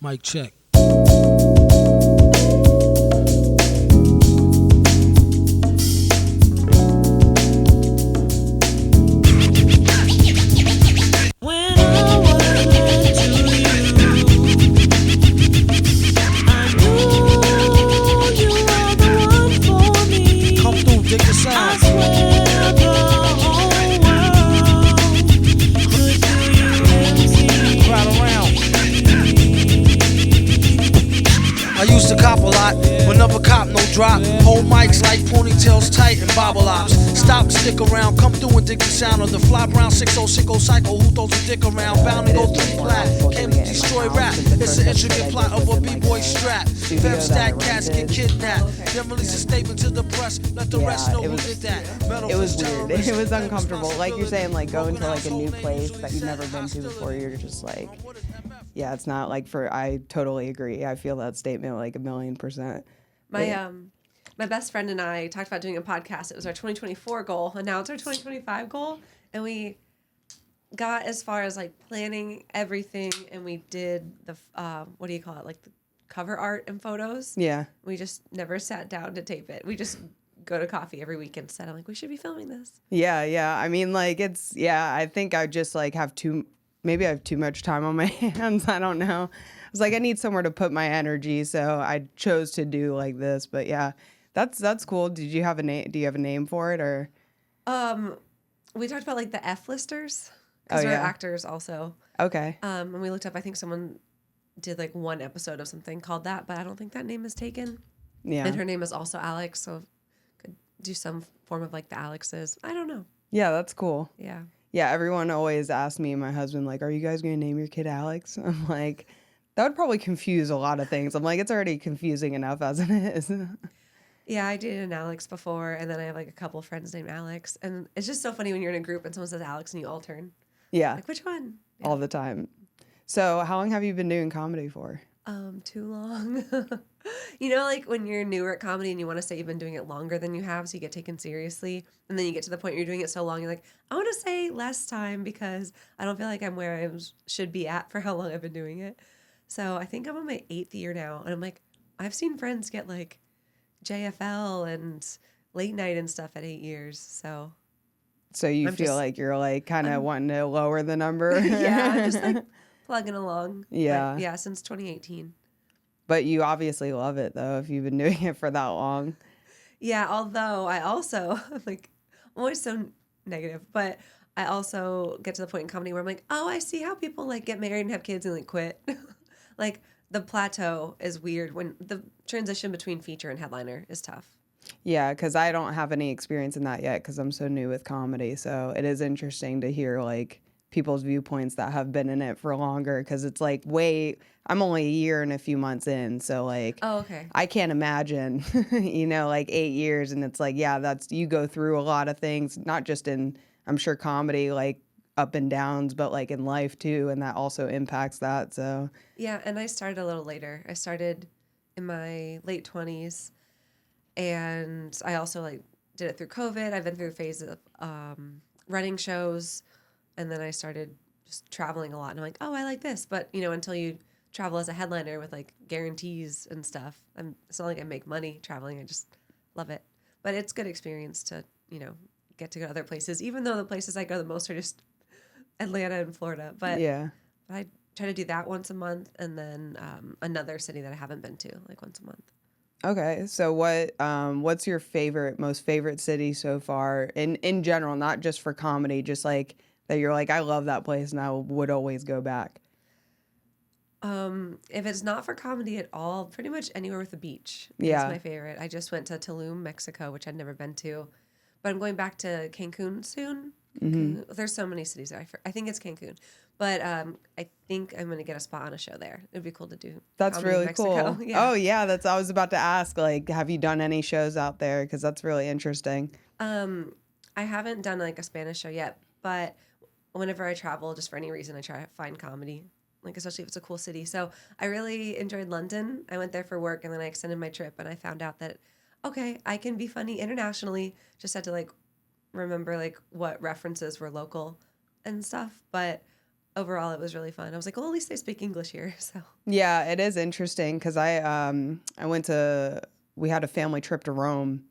Mic check. I used to cop a lot, but never cop no drop. Hold mics like ponytails tight and bobble ops. Stop, stick around, come through and dig the sound of the fly brown 6060 cycle. Who throws a dick around? Bound to go through flat. Came to destroy rap. It's an intricate plot of a b-boy strap. Fem stack cats get kidnapped. Then release a statement to the press. Let the rest know who did that. It was weird. It was uncomfortable. Like you're saying, like going to like a new place that you've never been to before. You're just like, yeah, it's not like I totally agree. I feel that statement like 1,000,000%. My best friend and I talked about doing a podcast. It was our 2024 goal, and now it's our 2025 goal. And we got as far as like planning everything, and we did the what do you call it, like the cover art and photos. Yeah. We just never sat down to tape it. We just go to coffee every week and said, I'm like, we should be filming this. Yeah. I mean, like I think I just like maybe I have too much time on my hands. I don't know. I was like, I need somewhere to put my energy, so I chose to do like this. But yeah, that's cool. Did you have a name? Do you have a name for it or? We talked about like the F-listers because we're actors also. Okay. And we looked up. I think someone did like one episode of something called that, but I don't think that name is taken. Yeah. And her name is also Alex, so could do some form of like the Alexes. I don't know. Yeah, that's cool. Yeah. Yeah, everyone always asks me and my husband, like, are you guys going to name your kid Alex? I'm like, that would probably confuse a lot of things. I'm like, it's already confusing enough as it is. Yeah, I dated an Alex before, and then I have like a couple of friends named Alex. And it's just so funny when you're in a group and someone says Alex and you all turn. Yeah. Like, which one? Yeah. All the time. So how long have you been doing comedy for? Too long. You know, like when you're newer at comedy and you want to say you've been doing it longer than you have, so you get taken seriously. And then you get to the point where you're doing it so long, you're like, I want to say less time because I don't feel like I'm where I should be at for how long I've been doing it. So I think I'm on my 8th year now. And I'm like, I've seen friends get like JFL and late night and stuff at 8 years. So you feel like you're like kind of wanting to lower the number? Yeah, I'm just like plugging along. Yeah. But yeah, since 2018. But you obviously love it, though, if you've been doing it for that long. Yeah, although I also, like, I'm always so negative, but I also get to the point in comedy where I'm like, oh, I see how people, like, get married and have kids and, like, quit. Like, the plateau is weird when the transition between feature and headliner is tough. Yeah, because I don't have any experience in that yet because I'm so new with comedy. So it is interesting to hear, like, people's viewpoints that have been in it for longer because it's like I'm only a year and a few months in, so like I can't imagine like 8 years, and it's like, yeah, you go through a lot of things, not just in, I'm sure, comedy, like up and downs, but like in life too, and that also impacts that. So yeah, and I started a little later. I started in my late 20s, and I also like did it through COVID. I've been through a phase of running shows. And then I started just traveling a lot. And I'm like, oh, I like this. But, until you travel as a headliner with, like, guarantees and stuff, it's not like I make money traveling. I just love it. But it's good experience to, get to go to other places, even though the places I go the most are just Atlanta and Florida. But yeah, I try to do that once a month. And then another city that I haven't been to, like, once a month. Okay, so what's your most favorite city so far in general, not just for comedy, just like that you're like, I love that place and I would always go back? If it's not for comedy at all, pretty much anywhere with a beach is my favorite. I just went to Tulum, Mexico, which I'd never been to, but I'm going back to Cancun soon. Mm-hmm. There's so many cities there. I think it's Cancun, but I think I'm going to get a spot on a show there. It'd be cool to do. That's really cool. Yeah. Oh yeah, I was about to ask, like, have you done any shows out there? Because that's really interesting. I haven't done like a Spanish show yet, but whenever I travel, just for any reason, I try to find comedy, like especially if it's a cool city. So I really enjoyed London. I went there for work, and then I extended my trip, and I found out that, okay, I can be funny internationally. Just had to like remember like what references were local and stuff. But overall, it was really fun. I was like, well, at least they speak English here. So Yeah, it is interesting because we had a family trip to Rome,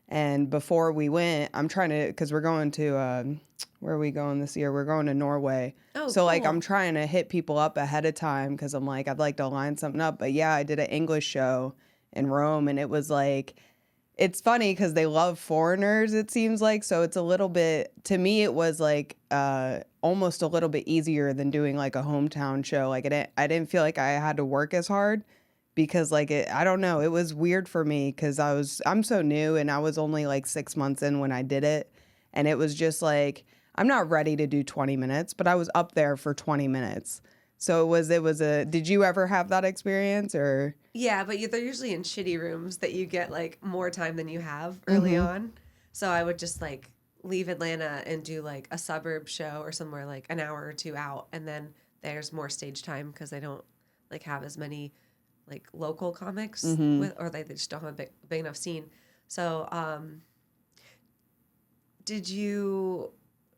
and before we went, I'm trying to, because we're going to where are we going this year? We're going to Norway. Oh, So like cool. I'm trying to hit people up ahead of time because I'm like I'd like to line something up. But yeah, I did an English show in Rome, and it was like it's funny because they love foreigners, it seems like. So it's a little bit, to me, it was like almost a little bit easier than doing like a hometown show. Like I didn't feel like I had to work as hard because like I don't know, it was weird for me because I'm so new and I was only like 6 months in when I did it. And it was just like, I'm not ready to do 20 minutes, but I was up there for 20 minutes. So did you ever have that experience or? yeah, but they're usually in shitty rooms that you get like more time than you have early on. So I would just like leave Atlanta and do like a suburb show or somewhere like an hour or two out, and then there's more stage time because they don't like have as many like local comics or they just don't have a big enough scene. So did you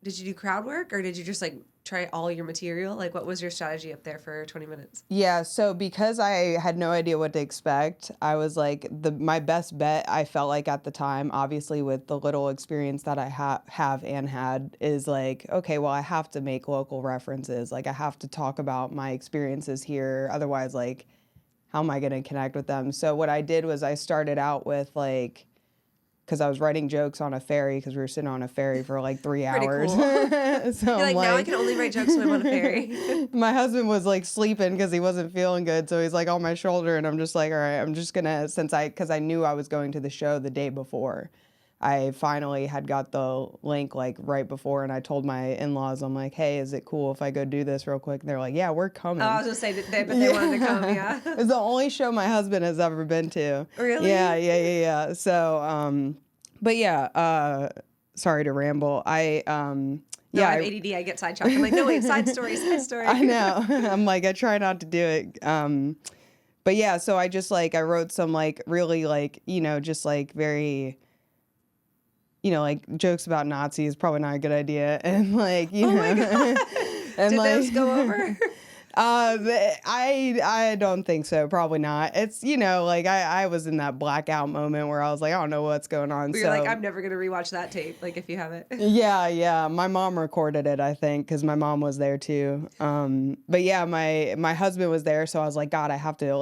do crowd work or did you just like try all your material? Like what was your strategy up there for 20 minutes? Yeah, so because I had no idea what to expect, I was like my best bet I felt like at the time, obviously with the little experience that I have and had, is like, okay, well I have to make local references. Like I have to talk about my experiences here. Otherwise, like, how am I going to connect with them? So what I did was I started out with like, because I was writing jokes on a ferry because we were sitting on a ferry for like 3 hours. Cool. So You're like, now I can only write jokes when I'm on a ferry. My husband was like sleeping because he wasn't feeling good. So he's like on my shoulder and I'm just like, all right, I'm just going to, because I knew I was going to the show the day before. I finally had got the link like right before and I told my in-laws, I'm like, hey, is it cool if I go do this real quick? And they're like, yeah, we're coming. Oh, I was going to say, but they wanted to come, yeah. It's the only show my husband has ever been to. Really? Yeah. So, but yeah, sorry to ramble. I have ADD. I get sidetracked. I'm like, no, wait, side story. I know. I'm like, I try not to do it. But yeah, so I just like, I wrote some like really like, just like very, like jokes about Nazis, probably not a good idea. And like, oh my God. And did like, those go over? I don't think so. Probably not. It's, like I was in that blackout moment where I was like, I don't know what's going on. But you're like, I'm never going to rewatch that tape. Like if you have it. Yeah. My mom recorded it, I think, because my mom was there too. But yeah, my husband was there. So I was like, God, I have to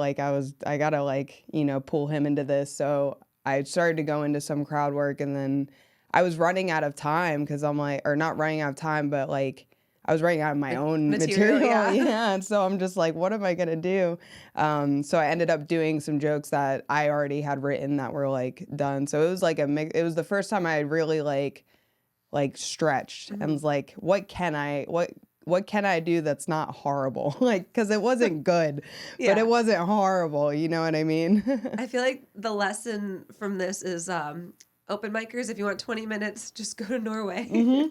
I gotta like, pull him into this. So I started to go into some crowd work and then I was running out of time because I'm like, or not running out of time, but like, I was writing out of my own material. Yeah. And so I'm just like, what am I going to do? So I ended up doing some jokes that I already had written that were like done. So it was like it was the first time I had really like stretched and was like, what can I do that's not horrible? Like, cause it wasn't good, but it wasn't horrible. You know what I mean? I feel like the lesson from this is, open micers, if you want 20 minutes, just go to Norway.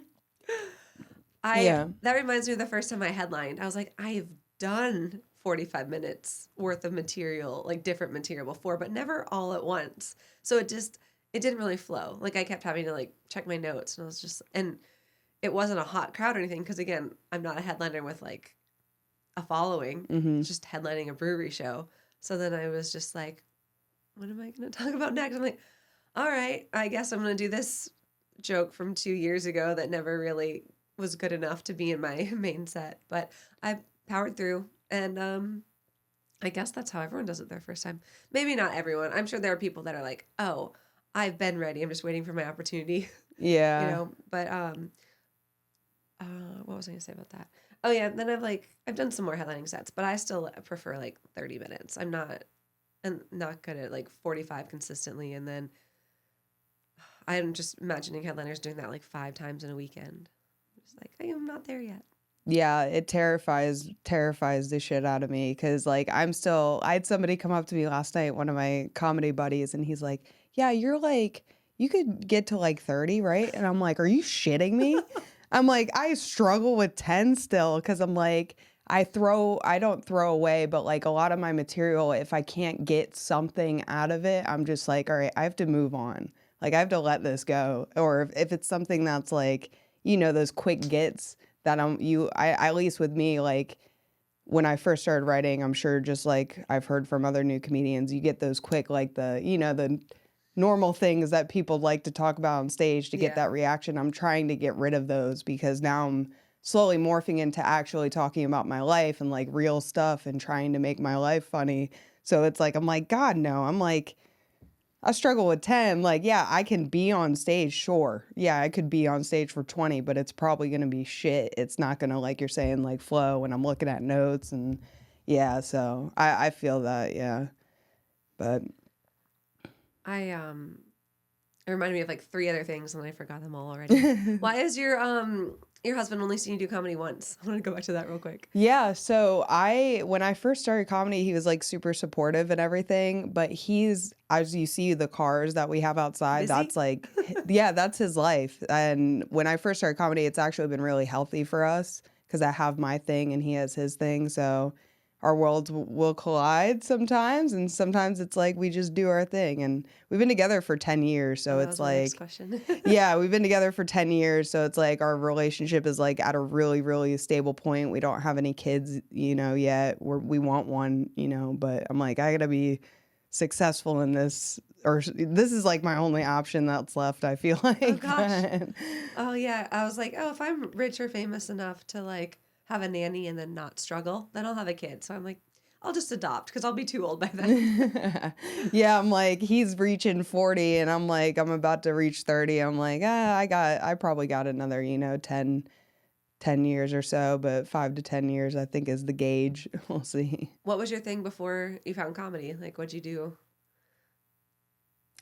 That reminds me of the first time I headlined. I was like, I've done 45 minutes worth of material, like different material before, but never all at once. So it didn't really flow. Like I kept having to like check my notes and it wasn't a hot crowd or anything. Cause again, I'm not a headliner with like a following, it's just headlining a brewery show. So then I was just like, what am I going to talk about next? I'm like, all right, I guess I'm going to do this joke from 2 years ago that never really was good enough to be in my main set, but I powered through, and I guess that's how everyone does it their first time. Maybe not everyone. I'm sure there are people that are like, oh, I've been ready. I'm just waiting for my opportunity. Yeah. But what was I going to say about that? Oh yeah, then I've done some more headlining sets, but I still prefer like 30 minutes. I'm not good at like 45 consistently, and then I'm just imagining headliners doing that like 5 times in a weekend. Just like, I am not there yet. Yeah, it terrifies the shit out of me because like I had somebody come up to me last night, one of my comedy buddies, and he's like, yeah, you're like, you could get to like 30, right? And I'm like, are you shitting me? I'm like, I struggle with 10 still because I'm like, I don't throw away, but like a lot of my material, if I can't get something out of it, I'm just like, all right, I have to move on. Like I have to let this go. Or if it's something that's like, those quick gets that at least with me, like when I first started writing, I'm sure just like I've heard from other new comedians, you get those quick, like the normal things that people like to talk about on stage to get Yeah. that reaction. I'm trying to get rid of those because now I'm slowly morphing into actually talking about my life and like real stuff and trying to make my life funny. So it's like, I'm like, God, no. I'm like, I struggle with 10. Like, yeah, I can be on stage, sure. Yeah, I could be on stage for 20, but it's probably going to be shit. It's not going to, like you're saying, like flow when I'm looking at notes. And yeah, so I feel that, yeah. But It reminded me of like 3 other things, and I forgot them all already. Why is your husband only seen you do comedy once? I want to go back to that real quick. yeah, so when I first started comedy, he was like super supportive and everything, but he's, as you see the cars that we have outside, Busy? that's like, yeah, that's his life. And when I first started comedy, it's actually been really healthy for us because I have my thing and he has his thing. So our worlds will collide sometimes, and sometimes it's like we just do our thing. And we've been together for 10 years, so Oh, that it's was my next like, question. yeah, we've been together for 10 years, so it's like our relationship is like at a really, really stable point. We don't have any kids, yet. We want one, but I'm like, I gotta be successful in this, or this is like my only option that's left, I feel like. Oh gosh. But Oh yeah, I was like, oh, if I'm rich or famous enough to like have a nanny and then not struggle, then I'll have a kid. So I'm like, I'll just adopt because I'll be too old by then. yeah, I'm like, he's reaching 40 and I'm like, I'm about to reach 30. I'm like, I probably got another, 10 years or so, but 5 to 10 years I think is the gauge. We'll see. What was your thing before you found comedy? Like, what'd you do?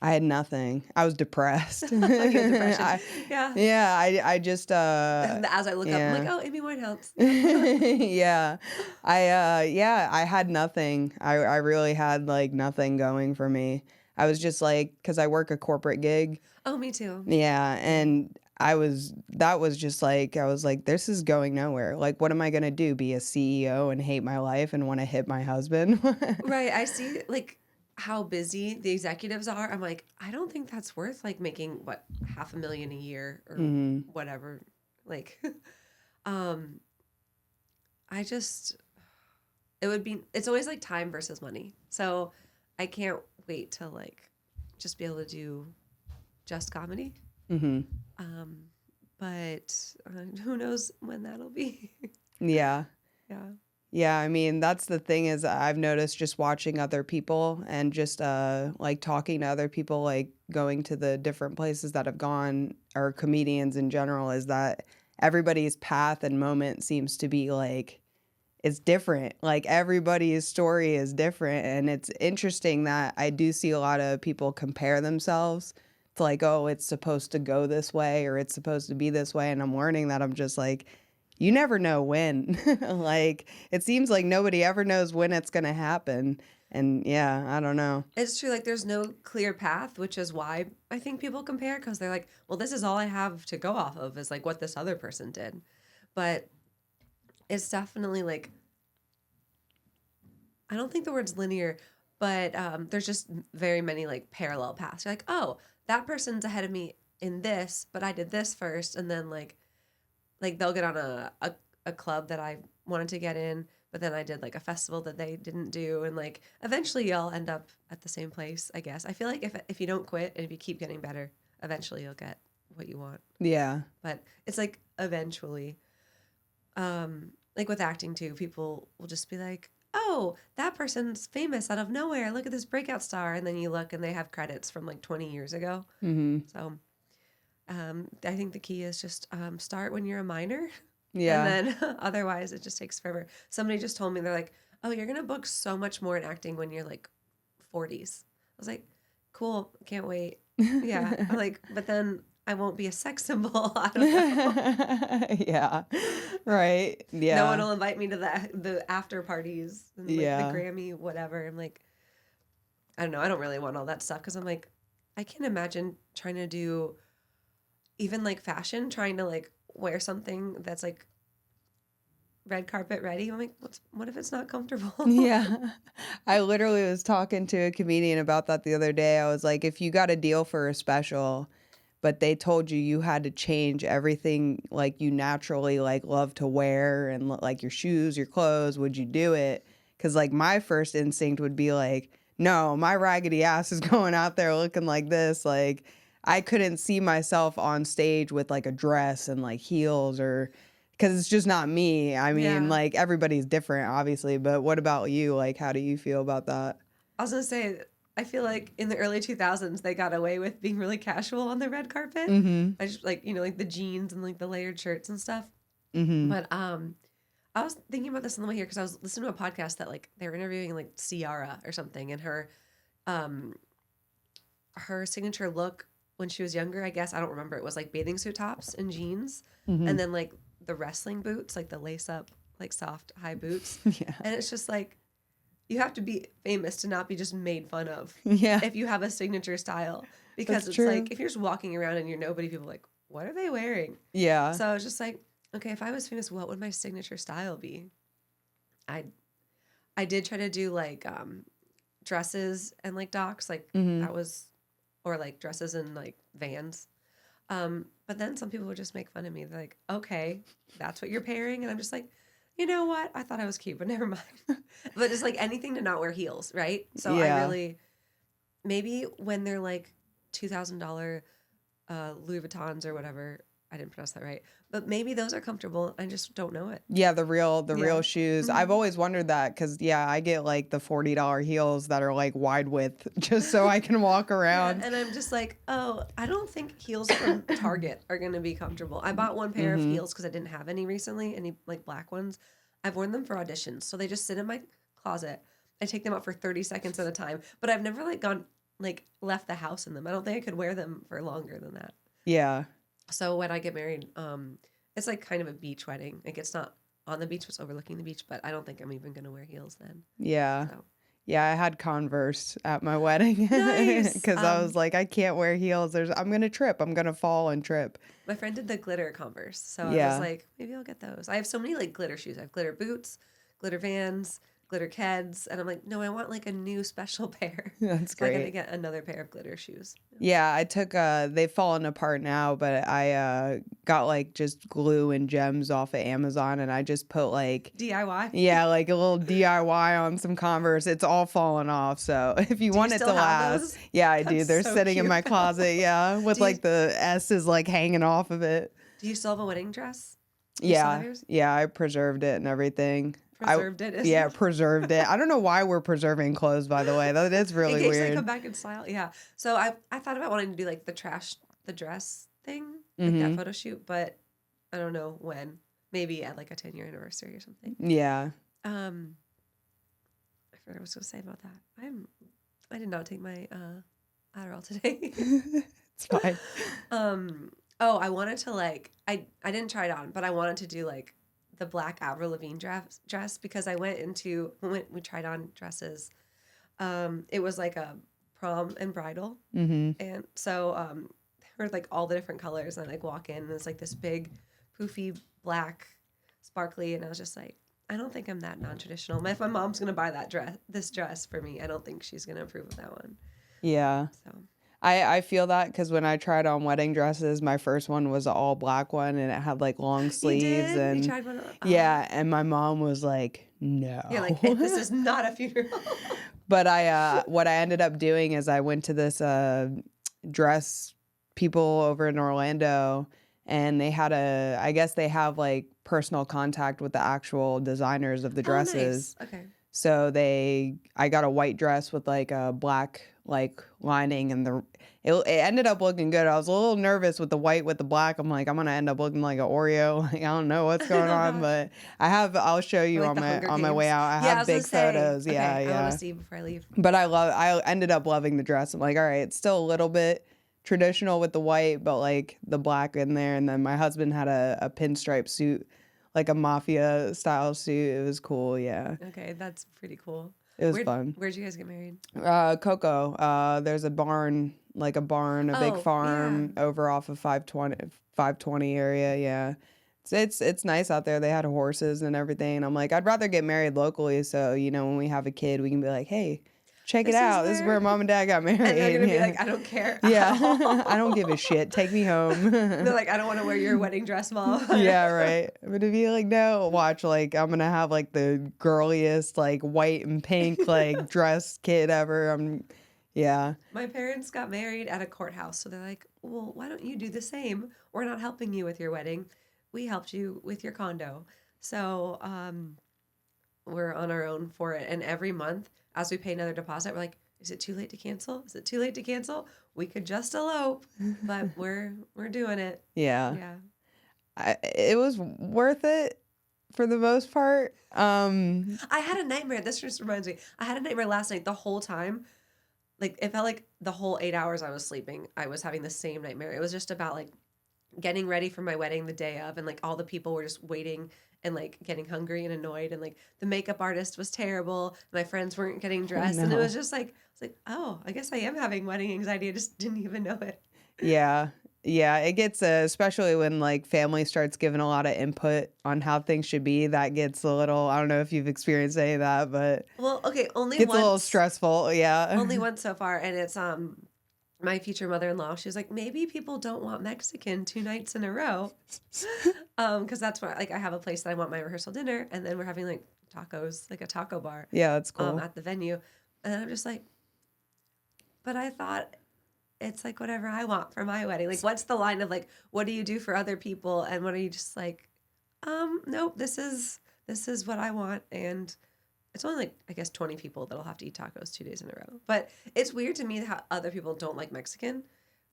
I had nothing. I was depressed. Like, you had depression. Yeah. Yeah, I just As I look up, I'm like, yeah. oh, Amy Winehouse. yeah. I had nothing. I really had like nothing going for me. I was just like, cuz I work a corporate gig. Oh, me too. Yeah, and that was just like, I was like, this is going nowhere. Like, what am I going to do? Be a CEO and hate my life and want to hit my husband? Right. I see like how busy the executives are. I'm like, I don't think that's worth like making what $500,000 a year or whatever. Like, um, I just it's always like time versus money. So I can't wait to like just be able to do just comedy. Mhm. But who knows when that'll be. Yeah. Yeah. Yeah, I mean, that's the thing is I've noticed just watching other people and just like talking to other people, like going to the different places that have gone, or comedians in general, is that everybody's path and moment seems to be like, it's different. Like everybody's story is different. And it's interesting that I do see a lot of people compare themselves to like, oh, it's supposed to go this way or it's supposed to be this way. And I'm learning that I'm just like, you never know when. Like, it seems like nobody ever knows when it's going to happen. And yeah, I don't know. It's true. Like, there's no clear path, which is why I think people compare, because they're like, well, this is all I have to go off of is like what this other person did. But it's definitely like, I don't think the word's linear, but there's just very many like parallel paths. You're like, oh, that person's ahead of me in this, but I did this first. And then like they'll get on a club that I wanted to get in, but then I did like a festival that they didn't do, and like eventually y'all end up at the same place, I guess. I feel like if you don't quit and if you keep getting better, eventually you'll get what you want. Yeah. But it's like eventually. Like with acting too, people will just be like, oh, that person's famous out of nowhere. Look at this breakout star. And then you look and they have credits from like 20 years ago. Mm-hmm. So I think the key is just start when you're a minor. Yeah. And then otherwise it just takes forever. Somebody just told me, they're like, oh, you're going to book so much more in acting when you're like 40s. I was like, cool. Can't wait. Yeah. I'm like, but then I won't be a sex symbol. I don't know. Yeah. Right. Yeah. No one will invite me to the after parties and like Yeah. the Grammy, whatever. I'm like, I don't know. I don't really want all that stuff because I'm like, I can't imagine trying to do even like fashion, trying to like wear something that's like red carpet ready. I'm like, what if it's not comfortable? Yeah. I literally was talking to a comedian about that the other day. I was like, if you got a deal for a special, but they told you had to change everything like you naturally like love to wear and like your shoes, your clothes, would you do it? Because like my first instinct would be like, no, my raggedy ass is going out there looking like this. Like I couldn't see myself on stage with like a dress and like heels or because it's just not me. I mean, Yeah. like everybody's different, obviously. But what about you? Like, how do you feel about that? I was gonna say, I feel like in the early 2000s they got away with being really casual on the red carpet. Mm-hmm. I just like, you know, like the jeans and like the layered shirts and stuff. Mm-hmm. But I was thinking about this on the way here because I was listening to a podcast that like they were interviewing like Ciara or something, and her signature look when she was younger, I guess I don't remember, it was like bathing suit tops and jeans, Mm-hmm. and then like the wrestling boots, like the lace up, like soft high boots. Yeah. And it's just like you have to be famous to not be just made fun of Yeah. if you have a signature style, because That's it's true. like if you're just walking around and you're nobody, people are like, what are they wearing? Yeah. So I was just like, okay, if I was famous, what would my signature style be? I did try to do like dresses and like docs, like Mm-hmm. that was, or like dresses and like Vans. But then some people would just make fun of me. They're like, okay, that's what you're pairing. And I'm just like, you know what? I thought I was cute, but never mind. But it's like anything to not wear heels, right? So Yeah. I really, maybe when they're like $2,000 Louis Vuittons or whatever, I didn't pronounce that right, but maybe those are comfortable. I just don't know it. Yeah, the real Yeah. shoes. Mhm. I've always wondered that because I get like the $40 heels that are like wide width just so I can walk Yeah, around. and I'm just like, oh, I don't think heels from Target are going to be comfortable. I bought one pair of heels because I didn't have any recently, any like black ones. I've worn them for auditions, so they just sit in my closet. I take them out for 30 seconds at a time, but I've never like gone like left the house in them. I don't think I could wear them for longer than that. Yeah. So when I get married, it's like kind of a beach wedding. Like it's not on the beach, it's overlooking the beach, but I don't think I'm even going to wear heels then. Yeah. So. Yeah, I had Converse at my wedding Nice. because I was like, I can't wear heels. I'm gonna trip. I'm gonna fall and trip. My friend did the glitter Converse, so I Yeah. was like, maybe I'll get those. I have so many like glitter shoes. I have glitter boots, glitter Vans, glitter Keds, and I'm like, no, I want like a new special pair. That's So I gotta great. get another pair of glitter shoes. Yeah, I took they've fallen apart now, but I got like just glue and gems off of Amazon and I just put like DIY. yeah, like a little DIY on some Converse. It's all falling off. So if you want it to still have last, those? yeah, I do. That's They're so sitting in cute. my closet, yeah, with Do you- like the S's like hanging off of it. Do you still have a wedding dress? You still have Yeah, yours? yeah, I preserved it and everything. Preserved it. Yeah, preserved it. I don't know why we're preserving clothes, by the way. That is In really case they weird. come back in style. Yeah. So I thought about wanting to do like the dress thing, like Mm-hmm. that photo shoot, but I don't know when. Maybe at like a 10-year anniversary or something. Yeah. I forgot what I was going to say about that. I did not take my Adderall today. It's fine. Oh, I wanted to like I didn't try it on, but I wanted to do like the black Avril Lavigne dress because I went into when we tried on dresses. It was like a prom and bridal, Mm-hmm. and so there were like all the different colors, and I like walk in and it's like this big, poofy black, sparkly, and I was just like, I don't think I'm that non-traditional. If my mom's gonna buy this dress for me, I don't think she's gonna approve of that one. Yeah. So I feel that because when I tried on wedding dresses, my first one was an all black one and it had like long sleeves you did? and You tried one? yeah, and my mom was like, no. Yeah, like this is not a funeral. But what I ended up doing is I went to this dress people over in Orlando and they had I guess they have like personal contact with the actual designers of the dresses. Oh, nice. Okay. So I got a white dress with like a black like lining and it ended up looking good. I was a little nervous with the white with the black. I'm like, I'm gonna end up looking like an Oreo. Like, I don't know what's going on, but I'll show you Like on the my Hunger way Games. out. I Yeah, have was big gonna say. photos. Okay, Yeah, I yeah. want to see before I leave. But I ended up loving the dress. I'm like, all right, it's still a little bit traditional with the white, but like the black in there. And then my husband had a pinstripe suit, like a mafia style suit. It was cool. Yeah, Okay, that's pretty cool. it was fun. Where'd you guys get married? Coco. There's a barn, a big Oh, farm over off of 520 area. Yeah. It's nice out there. They had horses and everything. And I'm like, I'd rather get married locally. So, when we have a kid, we can be like, hey, check it This is out. This is where mom and dad got married. And they're gonna be Yeah. like, I don't care. Yeah. I don't give a shit. Take me home. They're like, I don't want to wear your wedding dress, mom. Yeah, right. But to be like, no, watch, like, I'm gonna have like the girliest, like, white and pink, like, dress kid ever. Yeah. My parents got married at a courthouse, so they're like, well, why don't you do the same? We're not helping you with your wedding. We helped you with your condo. So we're on our own for it. And every month, as we pay another deposit, we're like, is it too late to cancel? Is it too late to cancel? We could just elope, but we're doing it. Yeah. Yeah. It was worth it for the most part. I had a nightmare. This just reminds me. I had a nightmare last night the whole time. Like, it felt like the whole 8 hours I was sleeping, I was having the same nightmare. It was just about, like, getting ready for my wedding the day of, and, like, all the people were just waiting and, like, getting hungry and annoyed, and, like, the makeup artist was terrible. My friends weren't getting dressed, and it was just like, it's like, oh, I guess I am having wedding anxiety. I just didn't even know it. Yeah. Yeah. It gets, especially when like family starts giving a lot of input on how things should be, that gets a little, I don't know if you've experienced any of that, but Well, okay, only gets once. a little stressful. Yeah. Only once so far, and it's my future mother-in-law. She was like, maybe people don't want Mexican 2 nights in a row, because that's why, like, I have a place that I want my rehearsal dinner, and then we're having like tacos, like a taco bar, Yeah, that's cool. at the venue, and I'm just like, but I thought it's like whatever I want for my wedding. Like, what's the line of like, what do you do for other people, and what are you just like, nope, this is what I want, and it's only like, I guess, 20 people that'll have to eat tacos 2 days in a row. But it's weird to me how other people don't like Mexican.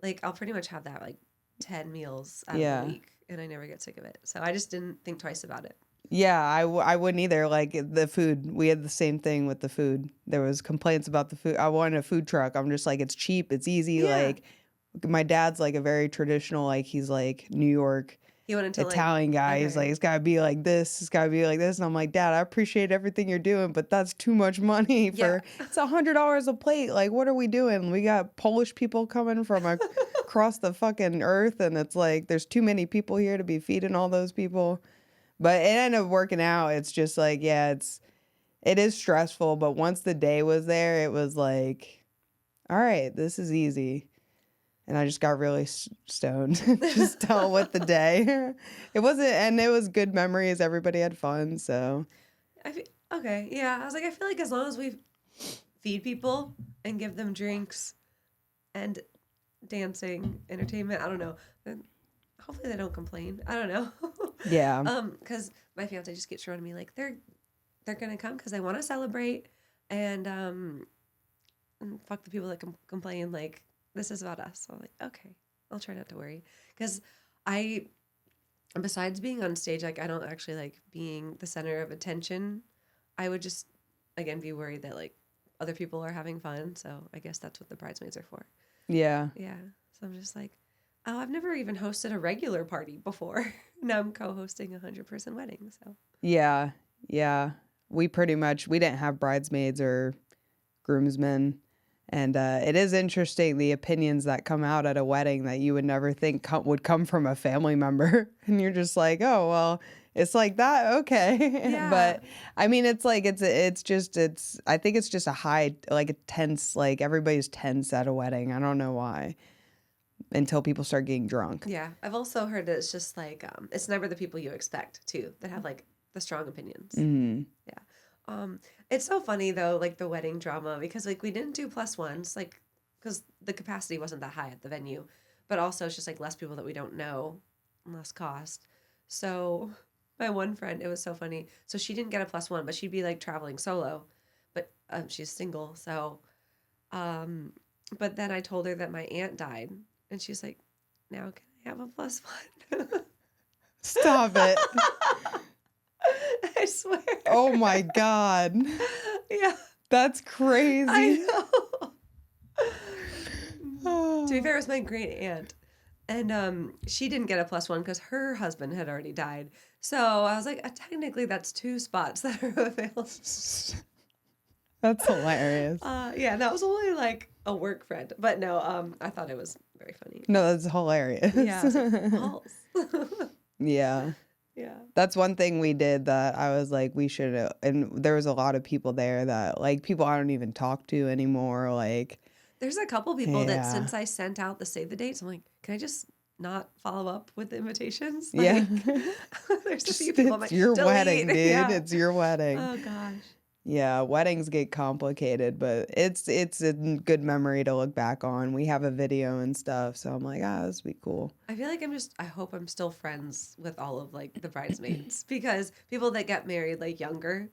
Like, I'll pretty much have that like 10 meals out of a week, and I never get sick of it. So I just didn't think twice about it. Yeah, I wouldn't either. Like the food, we had the same thing with the food. There was complaints about the food. I wanted a food truck. I'm just like, it's cheap, it's easy. Yeah. Like, my dad's like a very traditional, like, he's like New York He went into Italian guy. He's like, it's gotta be like this. It's gotta be like this. And I'm like, Dad, I appreciate everything you're doing, but that's too much money for. It's $100 a plate. Like, what are we doing? We got Polish people coming from across the fucking earth, and it's like there's too many people here to be feeding all those people. But it ended up working out. It's just like, yeah, it is stressful. But once the day was there, it was like, all right, this is easy. And I just got really stoned, just dealt with the day. It was good memories. Everybody had fun, so. Okay, yeah. I was like, I feel like as long as we feed people and give them drinks and dancing, entertainment, I don't know, then hopefully they don't complain. I don't know. Yeah. Because my fiance just keeps showing me like they're gonna come because they want to celebrate, and fuck the people that complain. Like, this is about us. So I'm like, okay, I'll try not to worry, because besides being on stage, like, I don't actually like being the center of attention. I would just, again, be worried that like other people are having fun. So I guess that's what the bridesmaids are for. Yeah. Yeah. So I'm just like, oh, I've never even hosted a regular party before. Now I'm co-hosting a 100-person wedding. So Yeah. Yeah. We didn't have bridesmaids or groomsmen. And it is interesting, the opinions that come out at a wedding that you would never think would come from a family member. And you're just like, oh, well, it's like that. Okay. Yeah. But I mean, it's like, I think it's just a high, like a tense, like everybody's tense at a wedding. I don't know why, until people start getting drunk. yeah, I've also heard that it's just like, it's never the people you expect too that have like the strong opinions. Mm-hmm. Yeah. It's so funny though, like the wedding drama, because like we didn't do +1s, like, because the capacity wasn't that high at the venue, but also it's just like less people that we don't know, less cost. So my one friend, it was so funny. So she didn't get a +1, but she'd be like traveling solo, but she's single. So, but then I told her that my aunt died, and she's like, now can I have a +1? Stop it. I swear. Oh my God. Yeah. That's crazy. I know. To be fair, it was my great aunt. And she didn't get a +1 because her husband had already died. So I was like, technically that's 2 spots that are available. That's hilarious. Yeah, that was only like a work friend. But no, I thought it was very funny. No, that's hilarious. Yeah, I was like, balls. Yeah. Yeah. That's one thing we did that I was like, we should, and there was a lot of people there that, like, people I don't even talk to anymore. Like, There's a couple people that yeah. since I sent out the save the dates, I'm like, can I just not follow up with the invitations? Yeah. Like, there's a few Just, people I'm it's like, your delete. wedding, dude. Yeah. It's your wedding. Oh gosh. Yeah, weddings get complicated, but it's a good memory to look back on. We have a video and stuff, so I'm like, this would be cool. I feel like I hope I'm still friends with all of like the bridesmaids because people that get married like younger,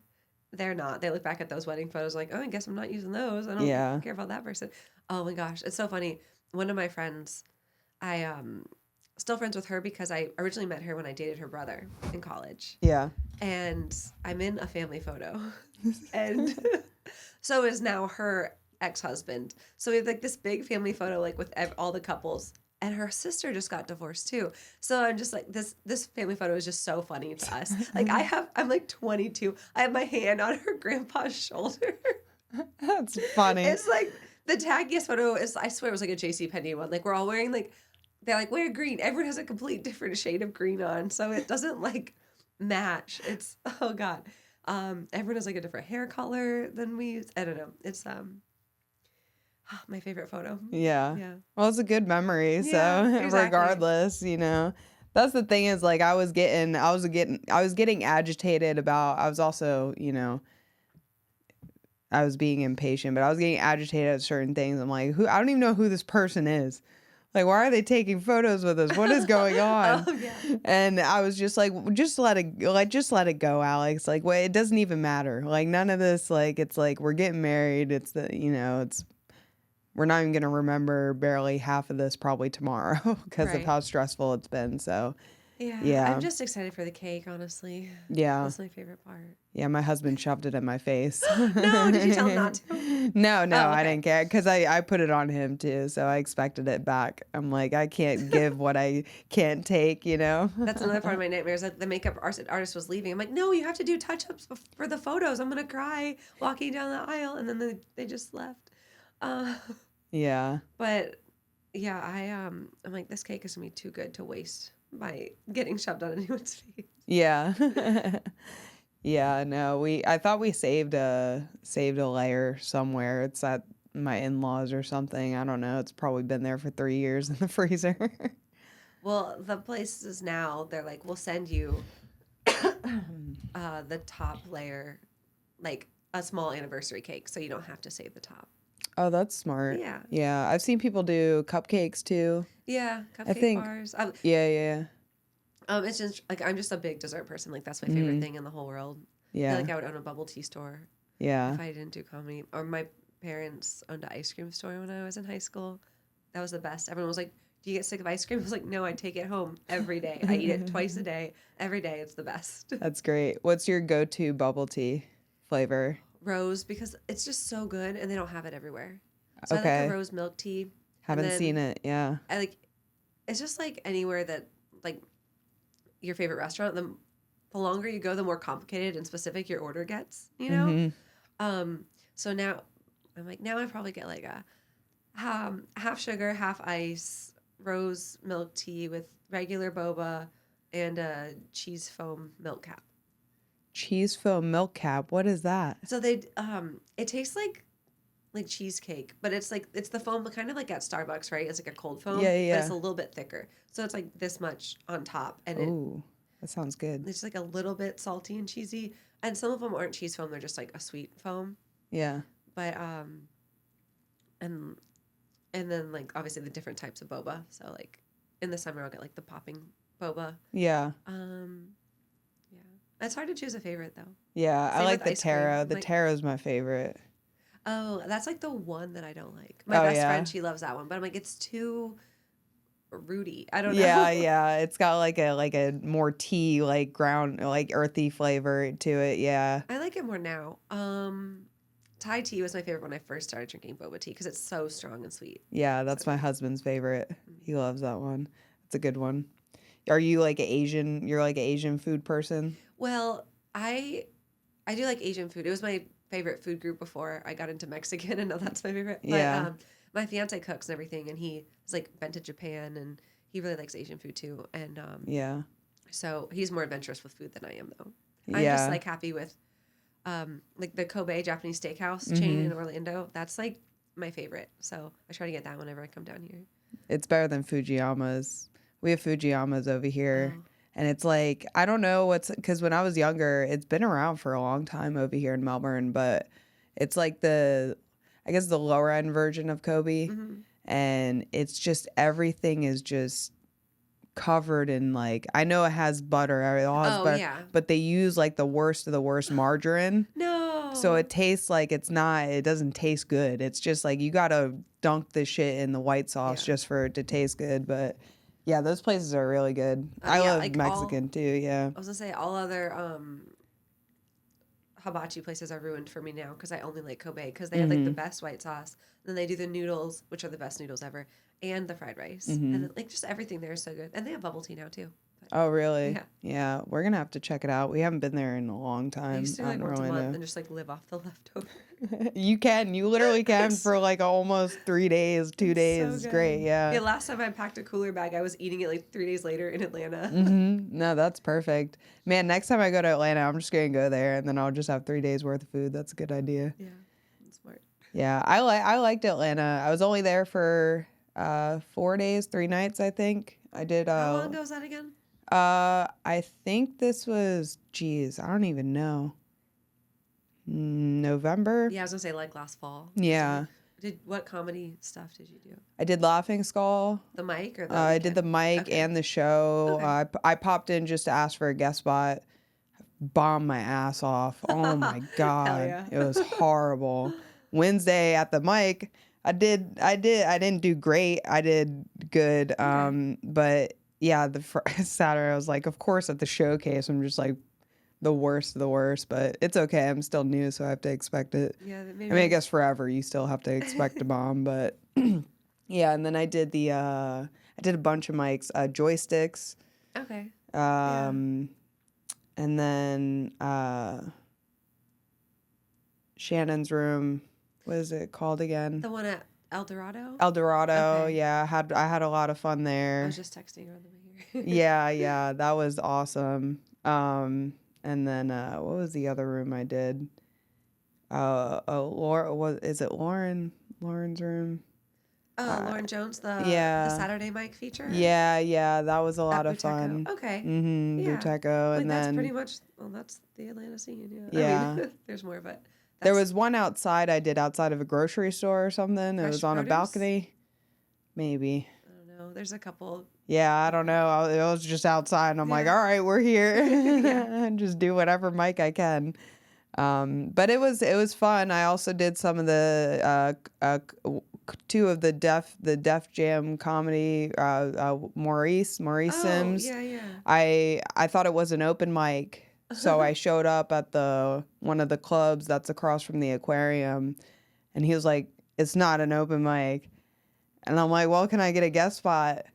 they're not. They look back at those wedding photos like, oh, I guess I'm not using those. I don't Yeah. care about that person. Oh my gosh. It's so funny. One of my friends, I still friends with her because I originally met her when I dated her brother in college. Yeah. And I'm in a family photo. And so is now her ex-husband. So we have like this big family photo like with all the couples. And her sister just got divorced too. So I'm just like this family photo is just so funny to us. Like I'm like 22. I have my hand on her grandpa's shoulder. That's funny. It's like the taggiest photo is, I swear it was like a JCPenney one. Like we're all wearing like, they're like, wear green. Everyone has a complete different shade of green on. So it doesn't like match. It's, oh God. Everyone has like a different hair color than we use. I don't know. It's my favorite photo. Yeah. Yeah. Well, it's a good memory. So Yeah, exactly. regardless, that's the thing is like I was getting agitated about. I was also, I was being impatient, but I was getting agitated at certain things. I'm like, I don't even know who this person is. Like, why are they taking photos with us? What is going on? Oh, yeah. And I was just like, just let it go, Alex. Like, it doesn't even matter. Like, none of this, like, it's like, we're getting married. It's we're not even going to remember barely half of this probably tomorrow because of Right. how stressful it's been. So, Yeah. Yeah. I'm just excited for the cake, honestly. yeah. That's my favorite part. Yeah, my husband shoved it in my face. No, did you tell him not to? No, Oh, I okay. didn't care because I put it on him too, so I expected it back. I'm like, I can't give what I can't take, That's another part of my nightmares. Like the makeup artist was leaving. I'm like, no, you have to do touch-ups for the photos. I'm gonna cry walking down the aisle, and then they just left. Yeah. But yeah, I'm like, this cake is gonna be too good to waste by getting shoved on anyone's face. Yeah. Yeah, no, I thought we saved a layer somewhere. It's at my in-laws or something. I don't know. It's probably been there for 3 years in the freezer. Well, the places now, they're like, we'll send you the top layer, like a small anniversary cake, so you don't have to save the top. Oh, that's smart. Yeah. Yeah, I've seen people do cupcakes too. Yeah, cupcake think- bars. Yeah. It's just like, I'm just a big dessert person. Like that's my favorite thing in the whole world. I Yeah. feel like I would own a bubble tea store Yeah. if I didn't do comedy. Or my parents owned an ice cream store when I was in high school. That was the best. Everyone was like, do you get sick of ice cream? I was like, no, I take it home every day. I eat it twice a day. Every day, it's the best. That's great. What's your go-to bubble tea flavor? Rose, because it's just so good and they don't have it everywhere. So I Okay. like the rose milk tea. Haven't then- seen it. Yeah. I like, it's just like anywhere that, like, your favorite restaurant, the longer you go, the more complicated and specific your order gets, Mhm. So now I'm like, now I probably get like a half sugar, half ice, rose milk tea with regular boba and a cheese foam milk cap. Cheese foam milk cap. What is that? So they it tastes like cheesecake, but it's the foam kind of like at Starbucks, right? It's like a cold foam, Yeah. but it's a little bit thicker. So it's like this much on top, and Ooh, that sounds good. it's like a little bit salty and cheesy. And some of them aren't cheese foam; they're just like a sweet foam. Yeah. But and then like obviously the different types of boba. So like in the summer I'll get like the popping boba. Yeah. Yeah, it's hard to choose a favorite though. Yeah. I Same like with the ice cream. taro. The Like- taro's my favorite. Oh, that's like the one that I don't like. My Oh, best yeah. friend, she loves that one, but I'm like, it's too rooty. I don't know. Yeah. It's got like a more tea, like ground, like earthy flavor to it. Yeah. I like it more now. Thai tea was my favorite when I first started drinking boba tea because it's so strong and sweet. Yeah. That's my husband's favorite. He loves that one. It's a good one. Are you like you're like an Asian food person? Well, I do like Asian food. It was my favorite food group before I got into Mexican, and now that's my favorite. But, Yeah. my fiance cooks and everything, and he has like been to Japan, and he really likes Asian food too. And Yeah. So he's more adventurous with food than I am, though. I'm Yeah. just like happy with like the Kobe Japanese steakhouse chain in Orlando. That's like my favorite. So I try to get that whenever I come down here. It's better than Fujiyama's. We have Fujiyama's over here. Oh. And it's like, I don't know what's, because when I was younger, it's been around for a long time over here in Melbourne, but it's like I guess the lower end version of Kobe. And it's just, everything is just covered in like, I know it has butter, it all has butter, Yeah. but they use like the worst of the worst margarine. No. So it tastes like it doesn't taste good. It's just like you gotta dunk the shit in the white sauce just for it to taste good. But yeah, those places are really good. I love like Mexican too, yeah. I was gonna say all other hibachi places are ruined for me now because I only like Kobe because they have like the best white sauce. Then they do the noodles, which are the best noodles ever, and the fried rice, and then, like just everything there is so good. And they have bubble tea now too. But, Oh really? Yeah. Yeah, we're gonna have to check it out. We haven't been there in a long I time. used to out like in once a month Orlando. and just like live off the leftover. You literally can for like almost 3 days, 2 days. So It's good. great, yeah. Last time I packed a cooler bag, I was eating it like 3 days later in Atlanta. No, that's perfect. Man, next time I go to Atlanta, I'm just gonna go there and then I'll just have 3 days worth of food. That's a good idea. Yeah, that's smart. Yeah, I liked Atlanta. I was only there for 4 days, 3 nights, I think. I did How long ago was that again? I think this was, geez, I don't even know. November? Yeah, I was gonna say like last fall. Yeah. What comedy stuff did you do? I did Laughing Skull. The mic or the I did the weekend? mic Okay. and the show. Okay. I popped in just to ask for a guest spot. Bombed my ass off. Oh my god, yeah. it was horrible. Wednesday at the mic, I didn't do great. I did good. But yeah, Saturday I was like, of course at the showcase I'm just like the worst of the worst, but it's okay. I'm still new, so I have to expect it. Yeah, I mean, I guess forever you still have to expect a bomb, but yeah. And then I did a bunch of mics, joysticks, Okay. and then Shannon's room. What is it called again? The one at El Dorado? El Dorado. Okay. Yeah, I had a lot of fun I there. was just texting her on the way here. Yeah, that was awesome. And then what was the other room I did? Is it Lauren's room? Oh, Lauren Jones, the Saturday mic feature? Yeah, that was a lot At of fun. Buteco. Okay. Yeah. Buteco, Like and that's then pretty much, well, that's the Atlanta scene, yeah. Yeah. I mean, there's more, but there was one outside I did outside of a grocery store or something. It Fresh was on produce? a balcony. Maybe. I don't know. There's a couple. Yeah, I don't know. It was just outside, and I'm like, all right, we're here. And just do whatever mic I can. But it was fun. I also did some of the 2 of the Def Jam comedy. Maurice Sims. Yeah. I thought it was an open mic, so I showed up at one of the clubs that's across from the aquarium, and he was like, "It's not an open mic," and I'm like, "Well, can I get a guest spot?"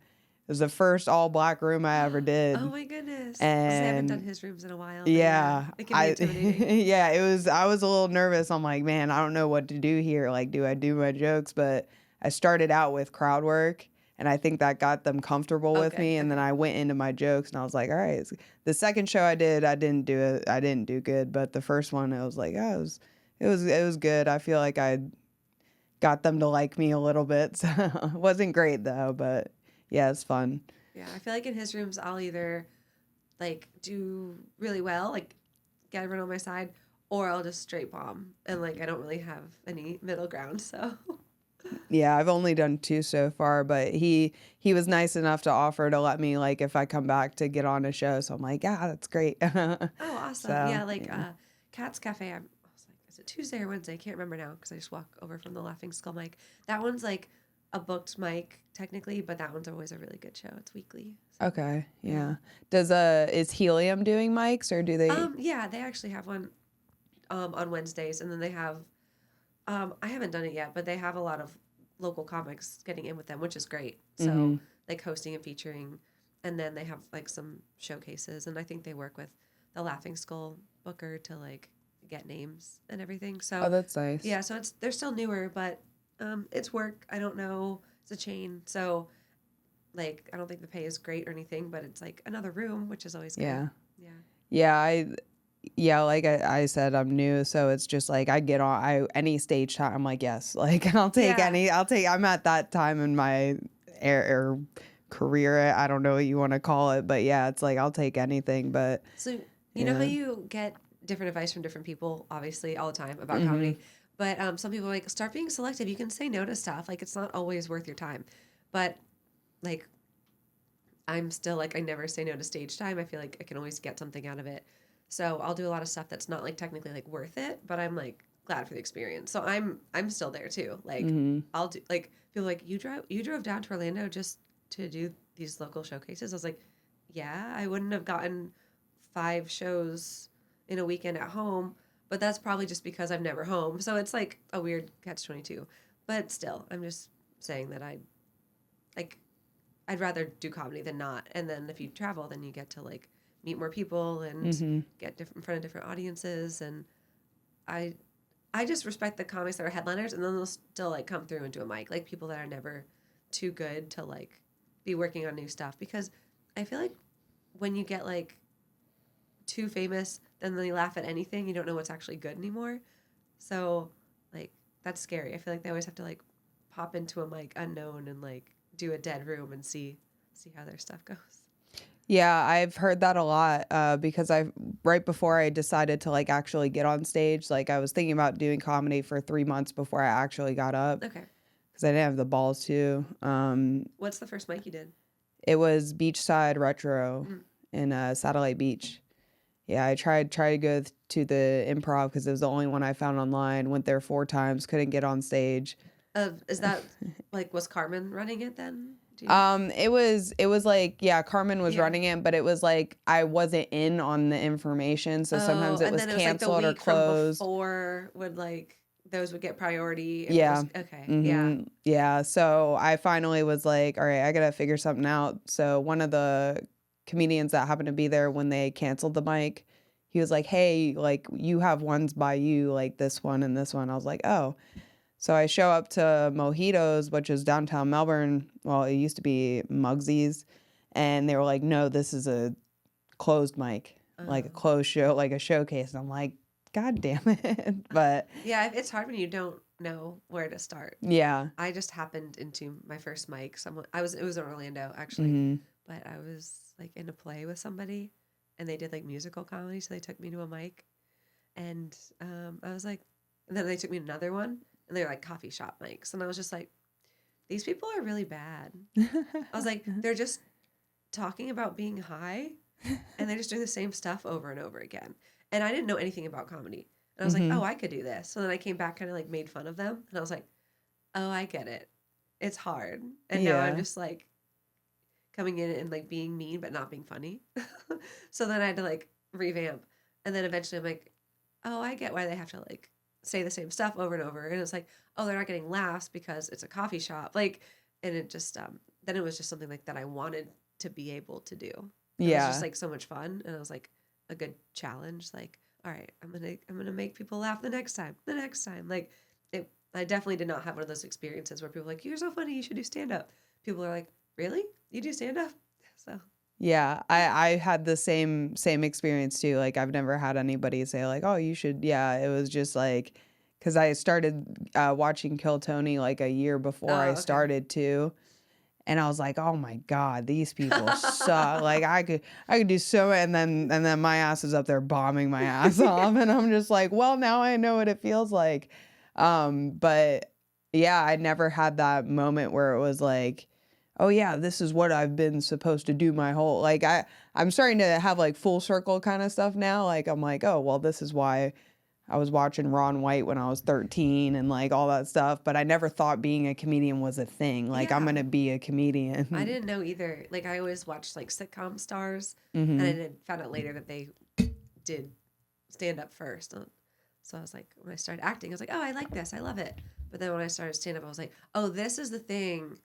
It was the first all black room I ever did. Oh my goodness. And I haven't done his rooms in a while. Yeah, It can be intimidating. yeah, it was. I was a little nervous. I'm like, man, I don't know what to do here. Like, do I do my jokes? But I started out with crowd work, and I think that got them comfortable with me. And then I went into my jokes, and I was like, all right. The second show I didn't do it. I didn't do good. But the first one, I was like, oh, it was good. I feel like I got them to like me a little bit. So it wasn't great though, but yeah, it's fun. Yeah, I feel like in his rooms, I'll either like do really well, like get everyone on my side, or I'll just straight bomb, and like I don't really have any middle ground. So yeah, I've only done 2 so far, but he was nice enough to offer to let me, like, if I come back to get on a show. So I'm like, yeah, that's great. oh, awesome. So, yeah, like Cat's Cafe. I was like, is it Tuesday or Wednesday? I can't remember now because I just walk over from the Laughing Skull mic. That one's like a booked mic technically, but that one's always a really good show. It's weekly. So. Okay, yeah. Is Helium doing mics, or do they? Yeah, they actually have one on Wednesdays, and then they have I haven't done it yet, but they have a lot of local comics getting in with them, which is great. So like hosting and featuring, and then they have like some showcases, and I think they work with the Laughing Skull booker to like get names and everything. So Oh, that's nice. yeah, so they're still newer, but it's work. I don't know. It's a chain, so Like, I don't think the pay is great or anything, but it's like another room, which is always good. Yeah. Yeah. Yeah, like I said, I'm new, so it's just like I get on any stage time. I'm like, yes, like I'm at that time in my career. I don't know what you want to call it, but yeah, it's like I'll take anything. But So, you know how yeah, you get different advice from different people, obviously, all the time about mm-hmm. comedy. But some people are like, start being selective. You can say no to stuff. Like, it's not always worth your time. But, like, I'm still like, I never say no to stage time. I feel like I can always get something out of it. So I'll do a lot of stuff that's not like technically like worth it, but I'm like glad for the experience. So I'm still there too. Like, Mm-hmm. I'll do like people like you drove down to Orlando just to do these local showcases. I was like, yeah, I wouldn't have gotten 5 shows in a weekend at home, but that's probably just because I'm never home. So it's like a weird catch-22. But still, I'm just saying that like I'd rather do comedy than not. And then if you travel, then you get to like meet more people and Mm-hmm. get in front of different audiences. And I I just respect the comics that are headliners, and then they'll still like come through and do a mic, like people that are never too good to like be working on new stuff. Because I feel like when you get like too famous, then they laugh at anything. You don't know what's actually good anymore. So like that's scary. I feel like they always have to like pop into a mic unknown and like do a dead room and see how their stuff goes. Yeah, I've heard that a lot because right before I decided to like actually get on stage, like I was thinking about doing comedy for 3 months before I actually got up Okay. because I didn't have the balls to. What's the first mic you did? It was Beachside Retro in Satellite Beach. Yeah, I tried to go to the Improv because it was the only one I found online. Went there 4 times, couldn't get on stage. Is that like was Carmen running it then? Do you know? It was like, yeah, Carmen was Yeah. running it, but it was like I wasn't in on the information, so sometimes it And was then it was like the canceled or week from closed. before would like those would get priority. If Yeah. Okay. Yeah. Mm-hmm. Yeah. So I finally was like, all right, I gotta figure something out. So one of the comedians that happened to be there when they canceled the mic, he was like, hey, like you have ones by you, like this one and this one. I was like, oh. So I show up to Mojitos, which is downtown Melbourne. Well, it used to be Mugsy's. And they were like, no, this is a closed mic, like a closed show, like a showcase. And I'm like, God damn it. But Yeah, it's hard when you don't know where to start. yeah. I just happened into my first mic. It was in Orlando actually, Mm-hmm. but I was like in a play with somebody, and they did like musical comedy, so they took me to a mic, and I was like, and then they took me to another one, and they were like coffee shop mics, and I was just like, these people are really bad. I was like, they're just talking about being high, and they're just doing the same stuff over and over again, and I didn't know anything about comedy. And I was like, Mm-hmm. oh, I could do this. So then I came back, kind of like made fun of them. And I was like, oh, I get it. It's hard. And now I'm Yeah. just like coming in and like being mean, but not being funny. So then I had to like revamp. And then eventually I'm like, oh, I get why they have to like say the same stuff over and over. And it's like, oh, they're not getting laughs because it's a coffee shop. Like, and it just, then it was just something like that I wanted to be able to do. It was just Yeah. like so much fun. And it was like a good challenge. Like, all right, I'm gonna make people laugh the next time. Like I definitely did not have one of those experiences where people are like, you're so funny, you should do stand up. People are like, really? You do stand up? So Yeah. I had the same experience too. Like I've never had anybody say like, oh, you should. Yeah. It was just like, because I started watching Kill Tony like a year before I okay. started too. And I was like, oh my God, these people suck. Like I could do so, and then my ass is up there bombing my ass off, and I'm just like, well, now I know what it feels like. But yeah, I never had that moment where it was like, oh yeah, this is what I've been supposed to do my whole like I'm starting to have like full circle kind of stuff now. Like I'm like, oh well, this is why I was watching Ron White when I was 13 and like all that stuff, but I never thought being a comedian was a thing. Like I'm Yeah. going to be a comedian. I didn't know either. Like I always watched like sitcom stars, Mm-hmm. and I found out later that they did stand up first. So I was like, when I started acting, I was like, oh, I like this, I love it. But then when I started stand up, I was like, oh, this is the thing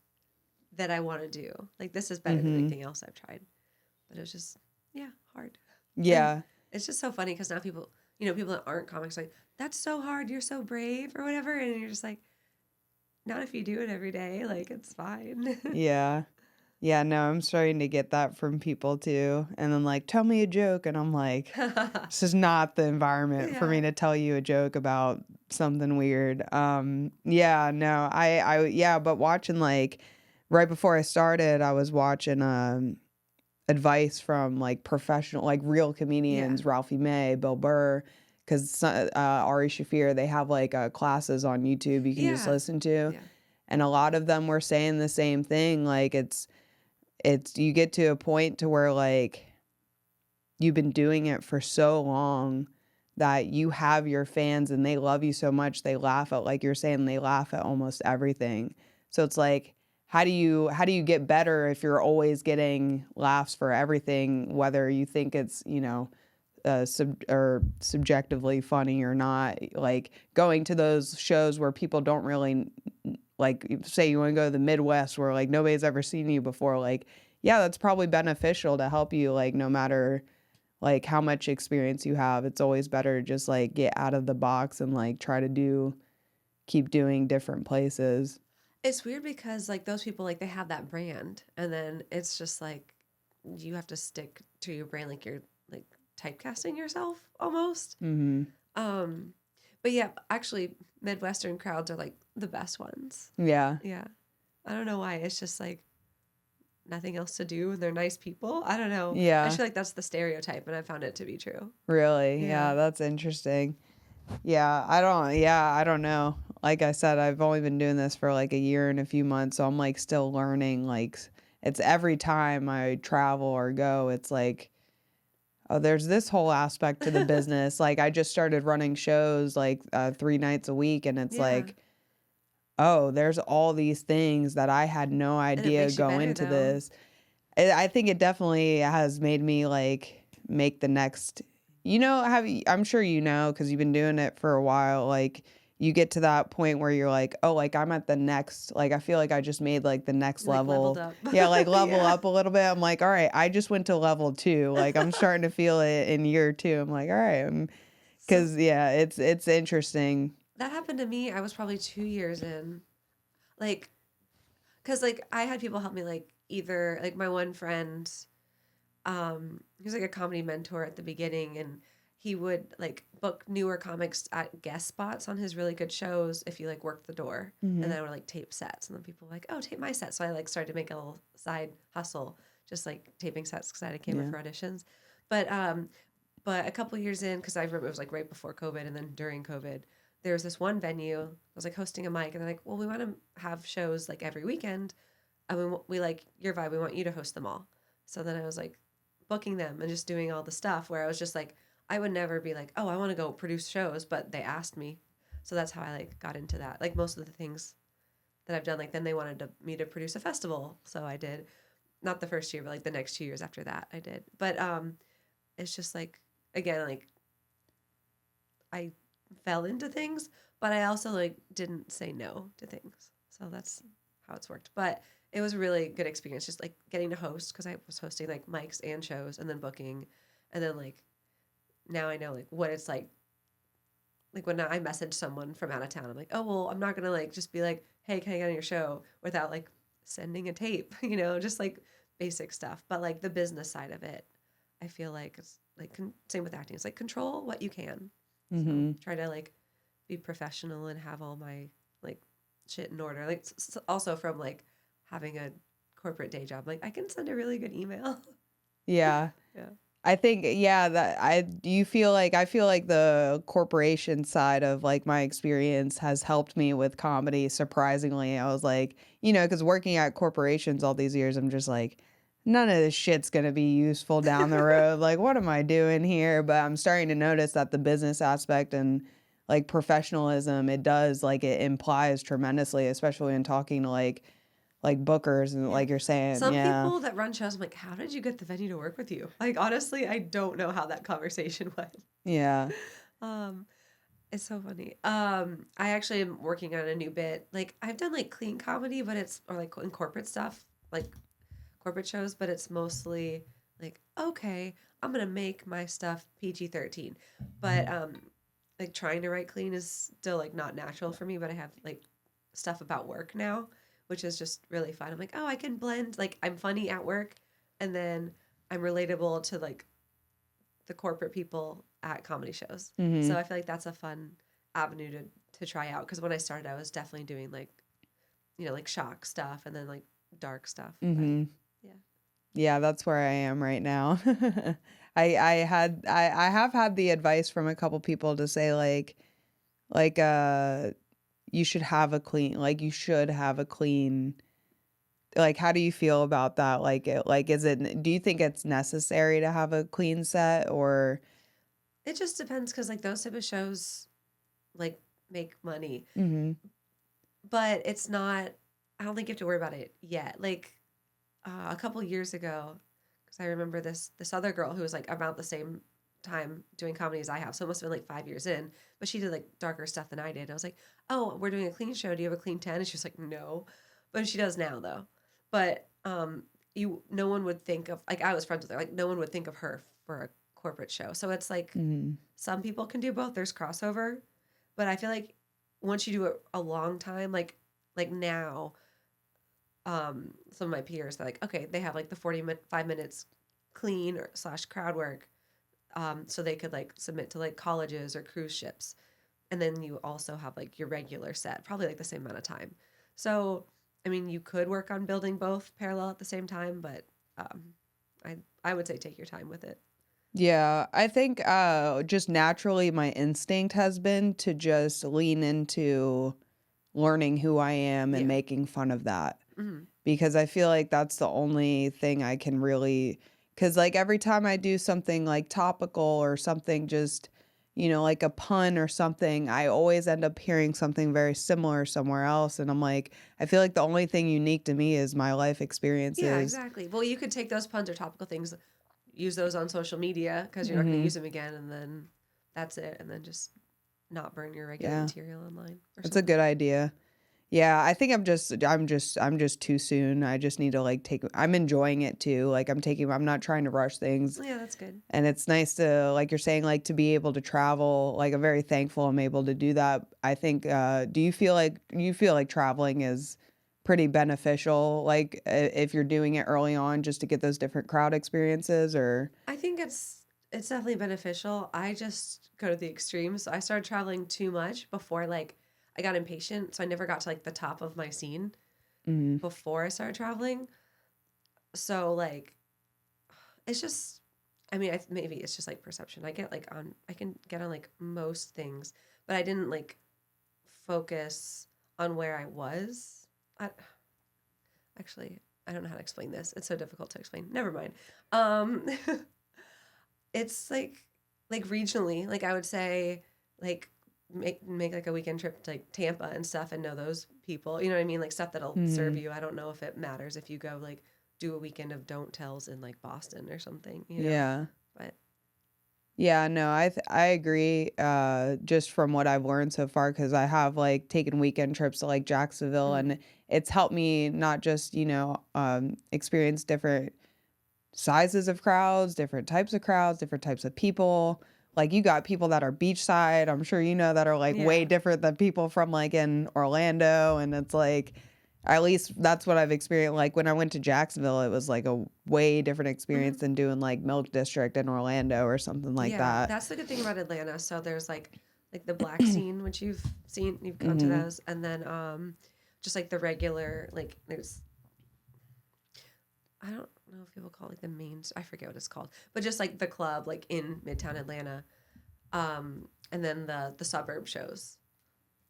that I want to do. Like this is better than anything else I've tried. But it was just hard. Yeah. And it's just so funny because now people that aren't comics like, that's so hard, you're so brave or whatever, and you're just like, not if you do it every day, like it's fine. Yeah. Yeah, no, I'm starting to get that from people too. And then like, tell me a joke. And I'm like, this is not the environment for me Yeah. to tell you a joke about something weird. Yeah, no, yeah, but watching like right before I started, I was watching advice from like professional, like real Yeah. comedians, Ralphie May, Bill Burr, because Ari Shafir, they have like classes on YouTube you can just Yeah. listen to. Yeah. And a lot of them were saying the same thing. Like it's you get to a point to where like you've been doing it for so long that you have your fans and they love you so much they laugh at, like you're saying, they laugh at almost everything. So it's like how do you get better if you're always getting laughs for everything, whether you think it's, or subjectively funny or not? Like going to those shows where people don't really, like, say you want to go to the Midwest where like nobody's ever seen you before, like, yeah, that's probably beneficial to help you, like, no matter like how much experience you have. It's always better to just like get out of the box and like try to keep doing different places. It's weird because like those people, like they have that brand, and then it's just like you have to stick to your brand, like you're like typecasting yourself almost. Mm-hmm. Um, but yeah, actually, Midwestern crowds are like the best ones. Yeah. Yeah, I don't know why. It's just like nothing else to do, and they're nice people. I don't know. I Yeah. feel like that's the stereotype, and I found it to be true. Really. Yeah. Yeah, that's interesting. Yeah, I don't know. Like I said, I've only been doing this for like a year and a few months, so I'm like still learning. Like it's every time I travel or go, it's like, oh, there's this whole aspect to the business. Like I just started running shows like 3 nights a week, and it's Yeah, like, oh, there's all these things that I had no and it idea makes you go better into though. this. I think it definitely has made me like make the next, I'm sure because you've been doing it for a while, like you get to that point where you're like, oh, like I'm at the next, like I feel like I just made like the next You like leveled level. up. Yeah, like level Yeah. up a little bit. I'm like, all right, I just went to level 2. Like I'm starting to feel it in year 2. I'm like, all right, So because yeah, it's interesting. that happened to me. I was probably 2 years in. Like, because like I had people help me, like either like my one friend, he was like a comedy mentor at the beginning, and he would like book newer comics at guest spots on his really good shows if you like worked the door, and Hmm. then I would like tape sets, and then people were like, oh, tape my set. So I like started to make a little side hustle, just like taping sets because I had a camera Yeah. for auditions. But a couple years in, because I remember it was like right before COVID and then during COVID, there was this one venue. I was like hosting a mic, and they're like, "Well, we want to have shows like every weekend. I mean, we like your vibe. We want you to host them all." So then I was like booking them and just doing all the stuff where I was just like, I would never be like, "Oh, I want to go produce shows," but they asked me, so that's how I like got into that. Like most of the things that I've done, like then they wanted me to produce a festival, so I did. Not the first year, but like the next 2 years after that, I did. But it's just like again, like I fell into things, but I also like didn't say no to things. So that's how it's worked. But it was a really good experience, just like getting to host because I was hosting like mics and shows and then booking, and then like now I know like what it's like. Like when I message someone from out of town, I'm like, oh well, I'm not gonna like just be like, hey, can I get on your show without like sending a tape, just like basic stuff. But like the business side of it, I feel like it's like same with acting. It's like control what you can. So Hmm. try to like be professional and have all my like shit in order. Like also from like having a corporate day job, like I can send a really good email. Yeah. Yeah. I think, yeah, that I feel like the corporation side of like my experience has helped me with comedy. Surprisingly, I was like, because working at corporations all these years, I'm just like, none of this shit's gonna be useful down the road. Like, what am I doing here? But I'm starting to notice that the business aspect and like professionalism, it does, like, it implies tremendously, especially in talking to like bookers and Yeah. like you're saying, Some yeah, people that run shows, I'm like, how did you get the venue to work with you? Like, honestly, I don't know how that conversation went. yeah, Um, it's so funny. I actually am working on a new bit. Like, I've done like clean comedy, but or like in corporate stuff, like corporate shows, but it's mostly like, okay, I'm gonna make my stuff PG-13. But like trying to write clean is still like not natural for me, but I have like stuff about work now, which is just really fun. I'm like, oh, I can blend, like, I'm funny at work, and then I'm relatable to, like, the corporate people at comedy shows. Mm-hmm. So I feel like that's a fun avenue to try out, because when I started, I was definitely doing, like, like shock stuff and then, like, dark stuff. Mm-hmm. But, yeah. Yeah, that's where I am right now. I have had the advice from a couple people to say like you should have a clean, like, how do you feel about that? Do you think it's necessary to have a clean set, or It just depends, because, like, those type of shows, like, make money. mm-hmm. But it's not, I don't think you have to worry about it yet. Like, a couple years ago, because I remember this other girl who was, like, about the same time doing comedy as I have. So it must have been, like, 5 years in. But she did, like, darker stuff than I did. I was like, oh, we're doing a clean show. Do you have a clean 10? And she was like, no. But she does now, though. But no one would think of, like, I was friends with her. Like, no one would think of her for a corporate show. So it's like, Mm-hmm. some people can do both. There's crossover. But I feel like once you do it a long time, like now, some of my peers, they're like, okay, they have, like, the 45 minutes clean or / crowd work, so they could, like, submit to, like, colleges or cruise ships, and then you also have, like, your regular set, probably, like, the same amount of time. So I mean, you could work on building both parallel at the same time, but I would say take your time with it. Yeah, I think just naturally my instinct has been to just lean into learning who I am and Yeah. making fun of that. Mm-hmm. Because I feel like that's the only thing I can really, because like every time I do something like topical or something just, like a pun or something, I always end up hearing something very similar somewhere else. And I'm like, I feel like the only thing unique to me is my life experiences. Yeah, exactly. Well, you could take those puns or topical things, use those on social media, because you're not going to use them again, and then that's it, and then just not burn your regular material online. That's a good idea. Yeah, I think I'm just too soon. I just need to I'm enjoying it too. I'm not trying to rush things. Yeah, that's good. And it's nice to, like you're saying, like to be able to travel. Like I'm very thankful I'm able to do that. I think, do you feel like traveling is pretty beneficial? Like if you're doing it early on just to get those different crowd experiences, or? I think it's definitely beneficial. I just go to the extremes. So I started traveling too much before, like, I got impatient, so I never got to, like, the top of my scene before I started traveling. So, like, it's just, I mean, maybe it's just, like, perception. I can get on, like, most things, but I didn't, like, focus on where I was. Actually, I don't know how to explain this. It's so difficult to explain. Never mind. It's like regionally, like, I would say, like, make like a weekend trip to, like, Tampa and stuff, and know those people. You know what I mean? Like, stuff that'll serve you. I don't know if it matters if you go, like, do a weekend of don't tells in, like, Boston or something. Yeah. But Yeah, no, I agree. Just from what I've learned so far, because I have like taken weekend trips to like Jacksonville, and it's helped me not just experience different sizes of crowds, different types of people. Like you got people that are beachside, I'm sure that are like way different than people from like in Orlando, and it's like, at least that's what I've experienced. Like when I went to Jacksonville, it was like a way different experience than doing like Milk District in Orlando or something like that. That's the good thing about Atlanta. So there's like the black scene, which you've gone to those, and then just like the regular, like, there's, I don't know if people call it like the main, I forget what it's called, but just like the club, like in Midtown Atlanta, and then the suburb shows.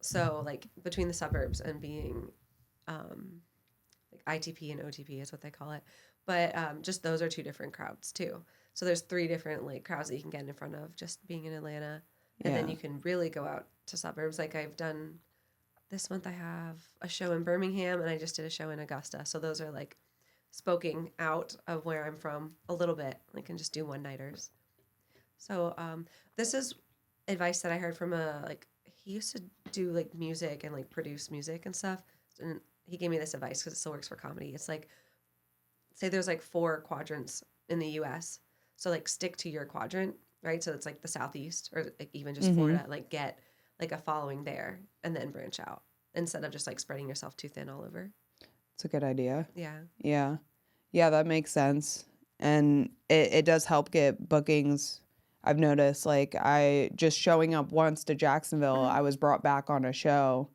So like between the suburbs and being like ITP and OTP is what they call it, but just those are two different crowds too. So there's 3 different like crowds that you can get in front of just being in Atlanta, and then you can really go out to suburbs. Like I've done this month, I have a show in Birmingham, and I just did a show in Augusta. So those are like spoken out of where I'm from a little bit. I can just do one-nighters. So this is advice that I heard from he used to do like music and like produce music and stuff. And he gave me this advice because it still works for comedy. It's like, say there's like 4 quadrants in the U.S. So like stick to your quadrant, right? So it's like the Southeast or like even just Florida, like get like a following there and then branch out instead of just like spreading yourself too thin all over. It's a good idea. Yeah. Yeah. Yeah, that makes sense. And it does help get bookings. I've noticed, like, I just showing up once to Jacksonville, I was brought back on a show,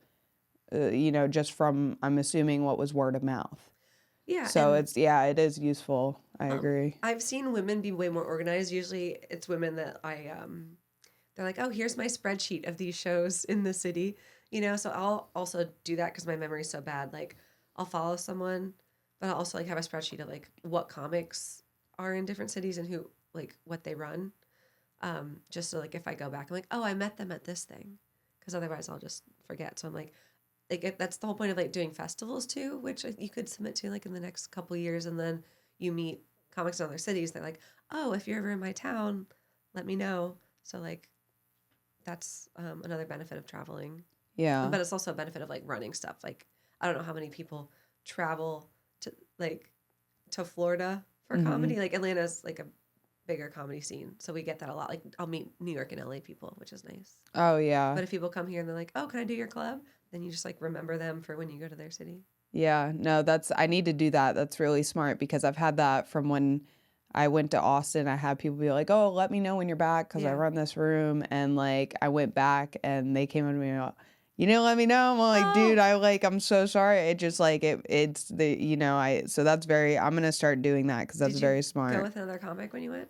just from, I'm assuming, what was word of mouth. Yeah. So And it is useful. I agree. I've seen women be way more organized. Usually it's women that they're like, oh, here's my spreadsheet of these shows in the city, so I'll also do that because my memory's so bad. Like, I'll follow someone, but I'll also like have a spreadsheet of like what comics are in different cities and who, like, what they run. Just so like if I go back, I'm like, oh, I met them at this thing, because otherwise I'll just forget. So I'm like that's the whole point of like doing festivals too, which you could submit to like in the next couple years, and then you meet comics in other cities. They're like, oh, if you're ever in my town, let me know. So like that's another benefit of traveling. Yeah. But it's also a benefit of like running stuff. Like, I don't know how many people travel to Florida for comedy. Like, Atlanta's like a bigger comedy scene, so we get that a lot. Like, I'll meet New York and LA people, which is nice. Oh, yeah. But if people come here and they're like, oh, can I do your club? Then you just like remember them for when you go to their city. Yeah. No, I need to do that. That's really smart, because I've had that from when I went to Austin. I had people be like, oh, let me know when you're back, because I run this room. And like, I went back and they came up to me and let me know. I'm like, dude, I'm so sorry. It just like, it's the, so that's I'm going to start doing that, because that's very smart. Go with another comic when you went?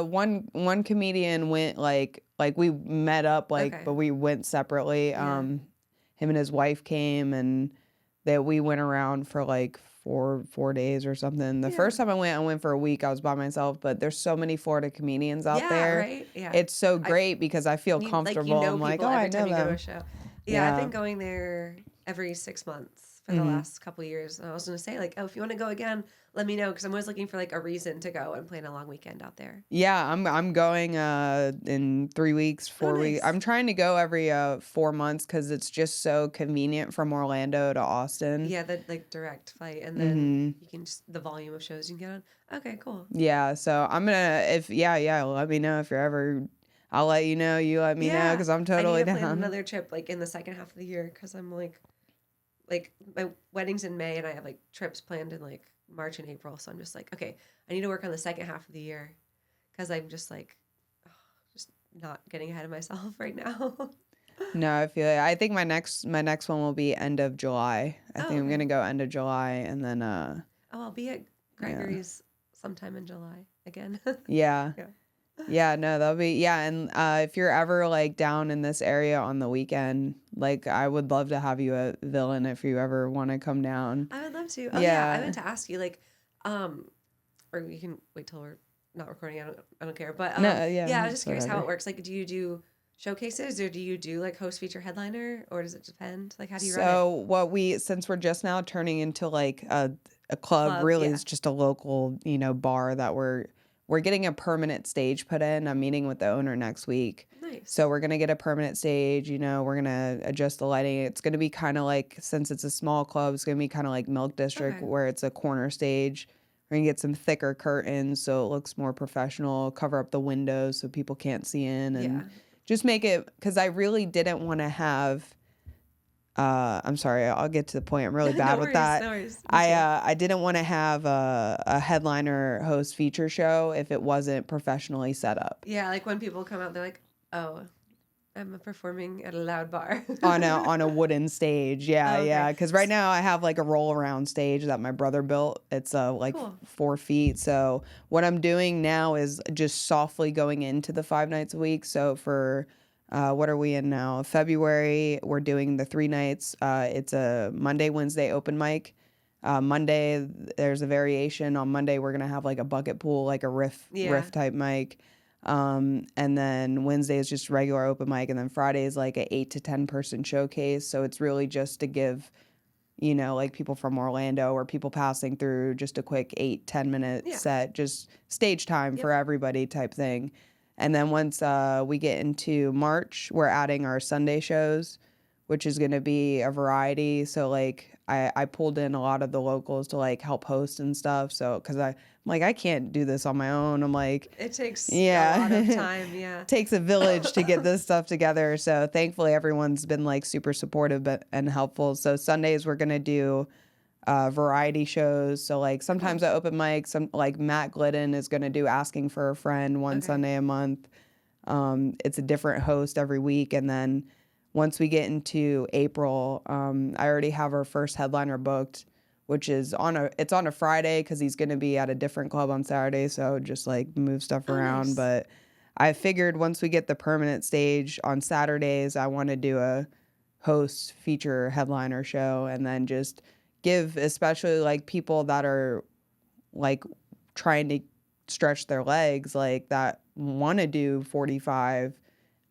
One comedian went like we met up, like, but we went separately. Yeah. Him and his wife came, and that we went around for like four days or something. The first time I went for a week. I was by myself, but there's so many Florida comedians out there. Right? Yeah. It's so great because I feel comfortable. I'm like, oh, I know every time you go to them. a show. Yeah, I've been going there every 6 months for the last couple of years. And I was going to say, like, oh, if you want to go again, let me know, because I'm always looking for like a reason to go and plan a long weekend out there. Yeah, I'm going in 3 weeks, 4 weeks. I'm trying to go every 4 months, because it's just so convenient from Orlando to Austin. Yeah, the like direct flight, and then you can just the volume of shows you can get on. Okay, cool. Yeah, so I'm gonna let me know if you're ever. I'll let you know. You let me know, because I'm totally I need to down. plan another trip like in the second half of the year, because I'm like my wedding's in May and I have like trips planned in like March and April. So I'm just like, okay, I need to work on the second half of the year, because I'm just like, just not getting ahead of myself right now. No, I feel it. I think my next one will be end of July. I think I'm gonna go end of July, and then I'll be at Gregory's sometime in July again. Yeah. Yeah, no, that'll be and if you're ever like down in this area on the weekend, like, I would love to have you at Villain if you ever want to come down. I would love to. Oh yeah, I meant to ask you, like, or you can wait till we're not recording. I don't care. But No, I was just curious how whatever. it works. Like, do you do showcases, or do you do like host, feature, headliner, or does it depend? Like, how do you run it? So since we're just now turning into like a club, really it's just a local, bar that we're getting a permanent stage put in. I'm meeting with the owner next week. Nice. So we're going to get a permanent stage, we're going to adjust the lighting. It's going to be kind of like, since it's a small club, it's going to be kind of like Milk District, where it's a corner stage. We're going to get some thicker curtains so it looks more professional, cover up the windows so people can't see in, and just make it, because I really didn't want to have, I'm sorry, I'll get to the point. I'm really bad with that. No worries. I didn't want to have a headliner host feature show if it wasn't professionally set up. Yeah, like when people come out, they're like, "Oh, I'm performing at a loud bar on a wooden stage." Yeah, okay. yeah. Because right now I have like a roll around stage that my brother built. It's like cool. 4 feet. So what I'm doing now is just softly going into the 5 nights a week. So for what are we in now? February, we're doing the 3 nights. It's a Monday, Wednesday open mic. Monday, there's a variation. On Monday, we're going to have like a bucket pool, like a riff type mic. And then Wednesday is just regular open mic. And then Friday is like an 8 to 10 person showcase. So it's really just to give, like people from Orlando or people passing through just a quick 8-10 minute set, just stage time for everybody type thing. And then once we get into March, we're adding our Sunday shows, which is going to be a variety. So like I pulled in a lot of the locals to like help host and stuff. So because I'm like, I can't do this on my own. I'm like, It takes yeah, a lot of time. Yeah. takes a village to get this stuff together. So thankfully everyone's been like super supportive and helpful. So Sundays we're gonna do variety shows. So like sometimes at open mic, some like Matt Glidden is gonna do Asking for a Friend one Sunday a month. It's a different host every week, and then once we get into April, I already have our first headliner booked, which is on a Friday because he's going to be at a different club on Saturday. So just like move stuff around. Nice. But I figured once we get the permanent stage on Saturdays, I want to do a host feature headliner show, and then just give especially like people that are like trying to stretch their legs, like that want to do 45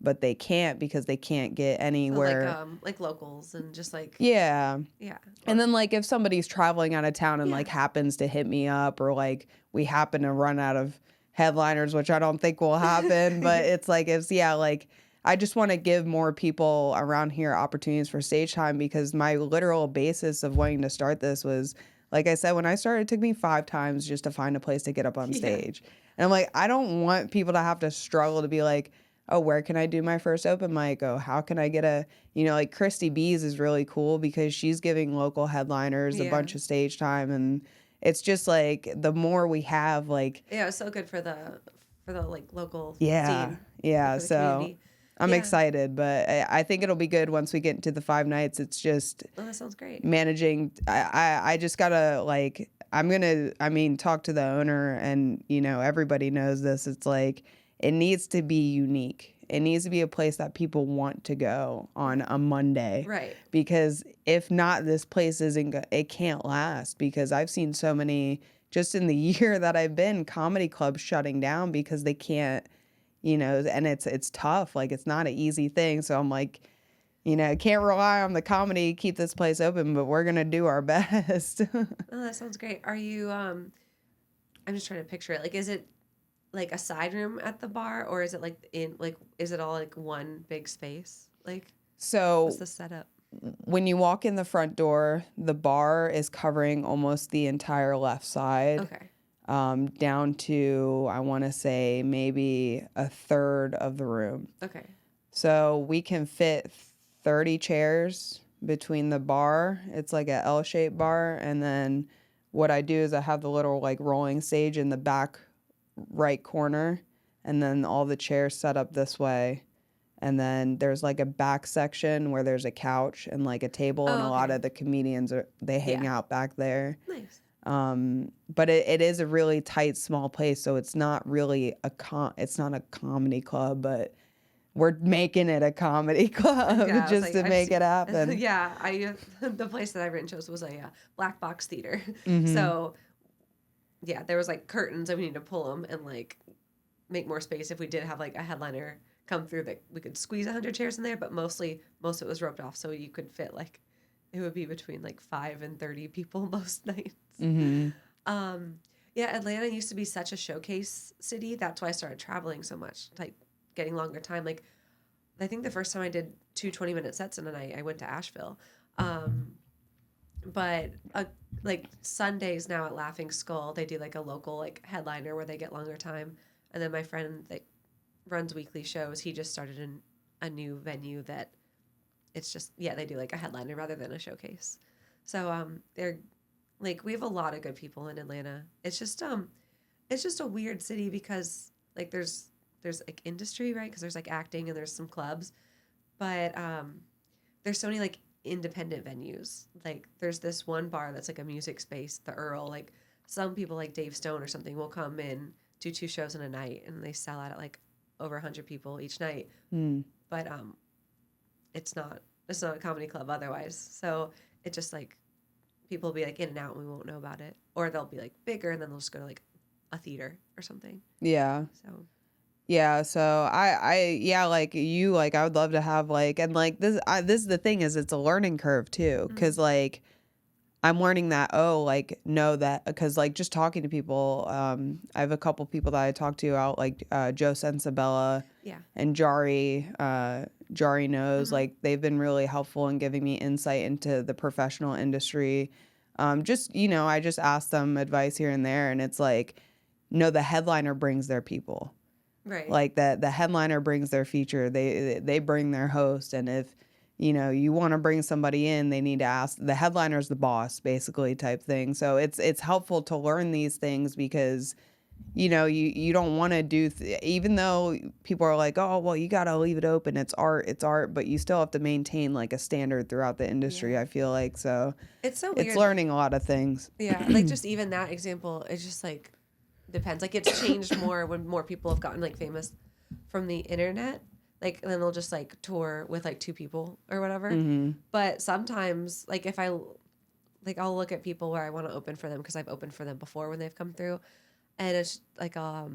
but they can't because they can't get anywhere. So like locals and just like yeah. Yeah. And then like if somebody's traveling out of town and like happens to hit me up, or like we happen to run out of headliners, which I don't think will happen, but it's like like I just want to give more people around here opportunities for stage time, because my literal basis of wanting to start this was, like I said, when I started, it took me 5 times just to find a place to get up on stage. And I'm like, I don't want people to have to struggle to be like, oh, where can I do my first open mic? Oh, how can I get a, like Christy B's is really cool because she's giving local headliners a bunch of stage time. And it's just like, the more we have, like. Yeah, it's so good for the like local scene. Yeah. So community. I'm excited, but I think it'll be good once we get into the 5 nights. It's just. Oh, that sounds great. Managing. I just gotta like, talk to the owner, and, everybody knows this. It's like, it needs to be unique. It needs to be a place that people want to go on a Monday. Right. Because if not, this place it can't last, because I've seen so many, just in the year that I've been, comedy clubs shutting down because they can't, and it's tough. Like, it's not an easy thing. So I'm like, can't rely on the comedy to keep this place open, but we're going to do our best. Oh, that sounds great. Are you, I'm just trying to picture it. Like, is it like a side room at the bar, or is it like is it all like one big space? Like, so what's the setup? When you walk in the front door, the bar is covering almost the entire left side. Okay. Down to, I want to say, maybe a third of the room. Okay. So we can fit 30 chairs between the bar. It's like a L-shaped bar. And then what I do is I have the little like rolling stage in the back right corner, and then all the chairs set up this way, and then there's like a back section where there's a couch and like a table, and a lot of the comedians they hang out back there. Nice. But it is a really tight, small place, so it's not really it's not a comedy club, but we're making it a comedy club just to make it happen. Yeah, the place that I written shows was a black box theater, so. Yeah, there was like curtains, and we need to pull them and like make more space if we did have like a headliner come through, that we could squeeze 100 chairs in there, but most of it was roped off, so you could fit like, it would be between like 5 and 30 people most nights. Yeah, Atlanta used to be such a showcase city. That's why I started traveling so much, like getting longer time. Like, I think the first time I did 2 20-minute sets in a night, I went to Asheville. But like Sundays now at Laughing Skull, they do like a local like headliner where they get longer time. And then my friend that runs weekly shows, he just started a new venue that it's just, they do like a headliner rather than a showcase. So they're like, we have a lot of good people in Atlanta. It's just a weird city because like there's like industry, right? Because there's like acting and there's some clubs, but there's so many like independent venues. Like, there's this one bar that's like a music space, the Earl. Like, some people like Dave Stone or something will come in, do 2 shows in a night, and they sell out at like over 100 people each night. But it's not a comedy club otherwise. So it just like, people will be like in and out and we won't know about it, or they'll be like bigger and then they'll just go to like a theater or something. Yeah. So. Yeah, so I like you, like I would love to have like, and like this is the thing, is it's a learning curve too, because like I'm learning that, oh, like, know that, because like just talking to people, I have a couple people that I talk to out, like Joe Sensabella Yeah. and Jari knows, like they've been really helpful in giving me insight into the professional industry. Just, I just ask them advice here and there, and it's like, no, the headliner brings their people. Right. Like the headliner brings their feature. They bring their host, and if you want to bring somebody in, they need to ask. The headliner's the boss, basically, type thing. So it's helpful to learn these things because you don't want to do even though people are like, oh well, you got to leave it open, it's art, but you still have to maintain like a standard throughout the industry. Yeah. I feel like, so It's so it's weird. learning a lot of things. Yeah, like just even that example, it's just like depends. Like it's changed more when more people have gotten like famous from the internet. Like and then they'll just like tour with like 2 people or whatever. But sometimes like if I'll look at people where I want to open for them because I've opened for them before when they've come through, and it's like I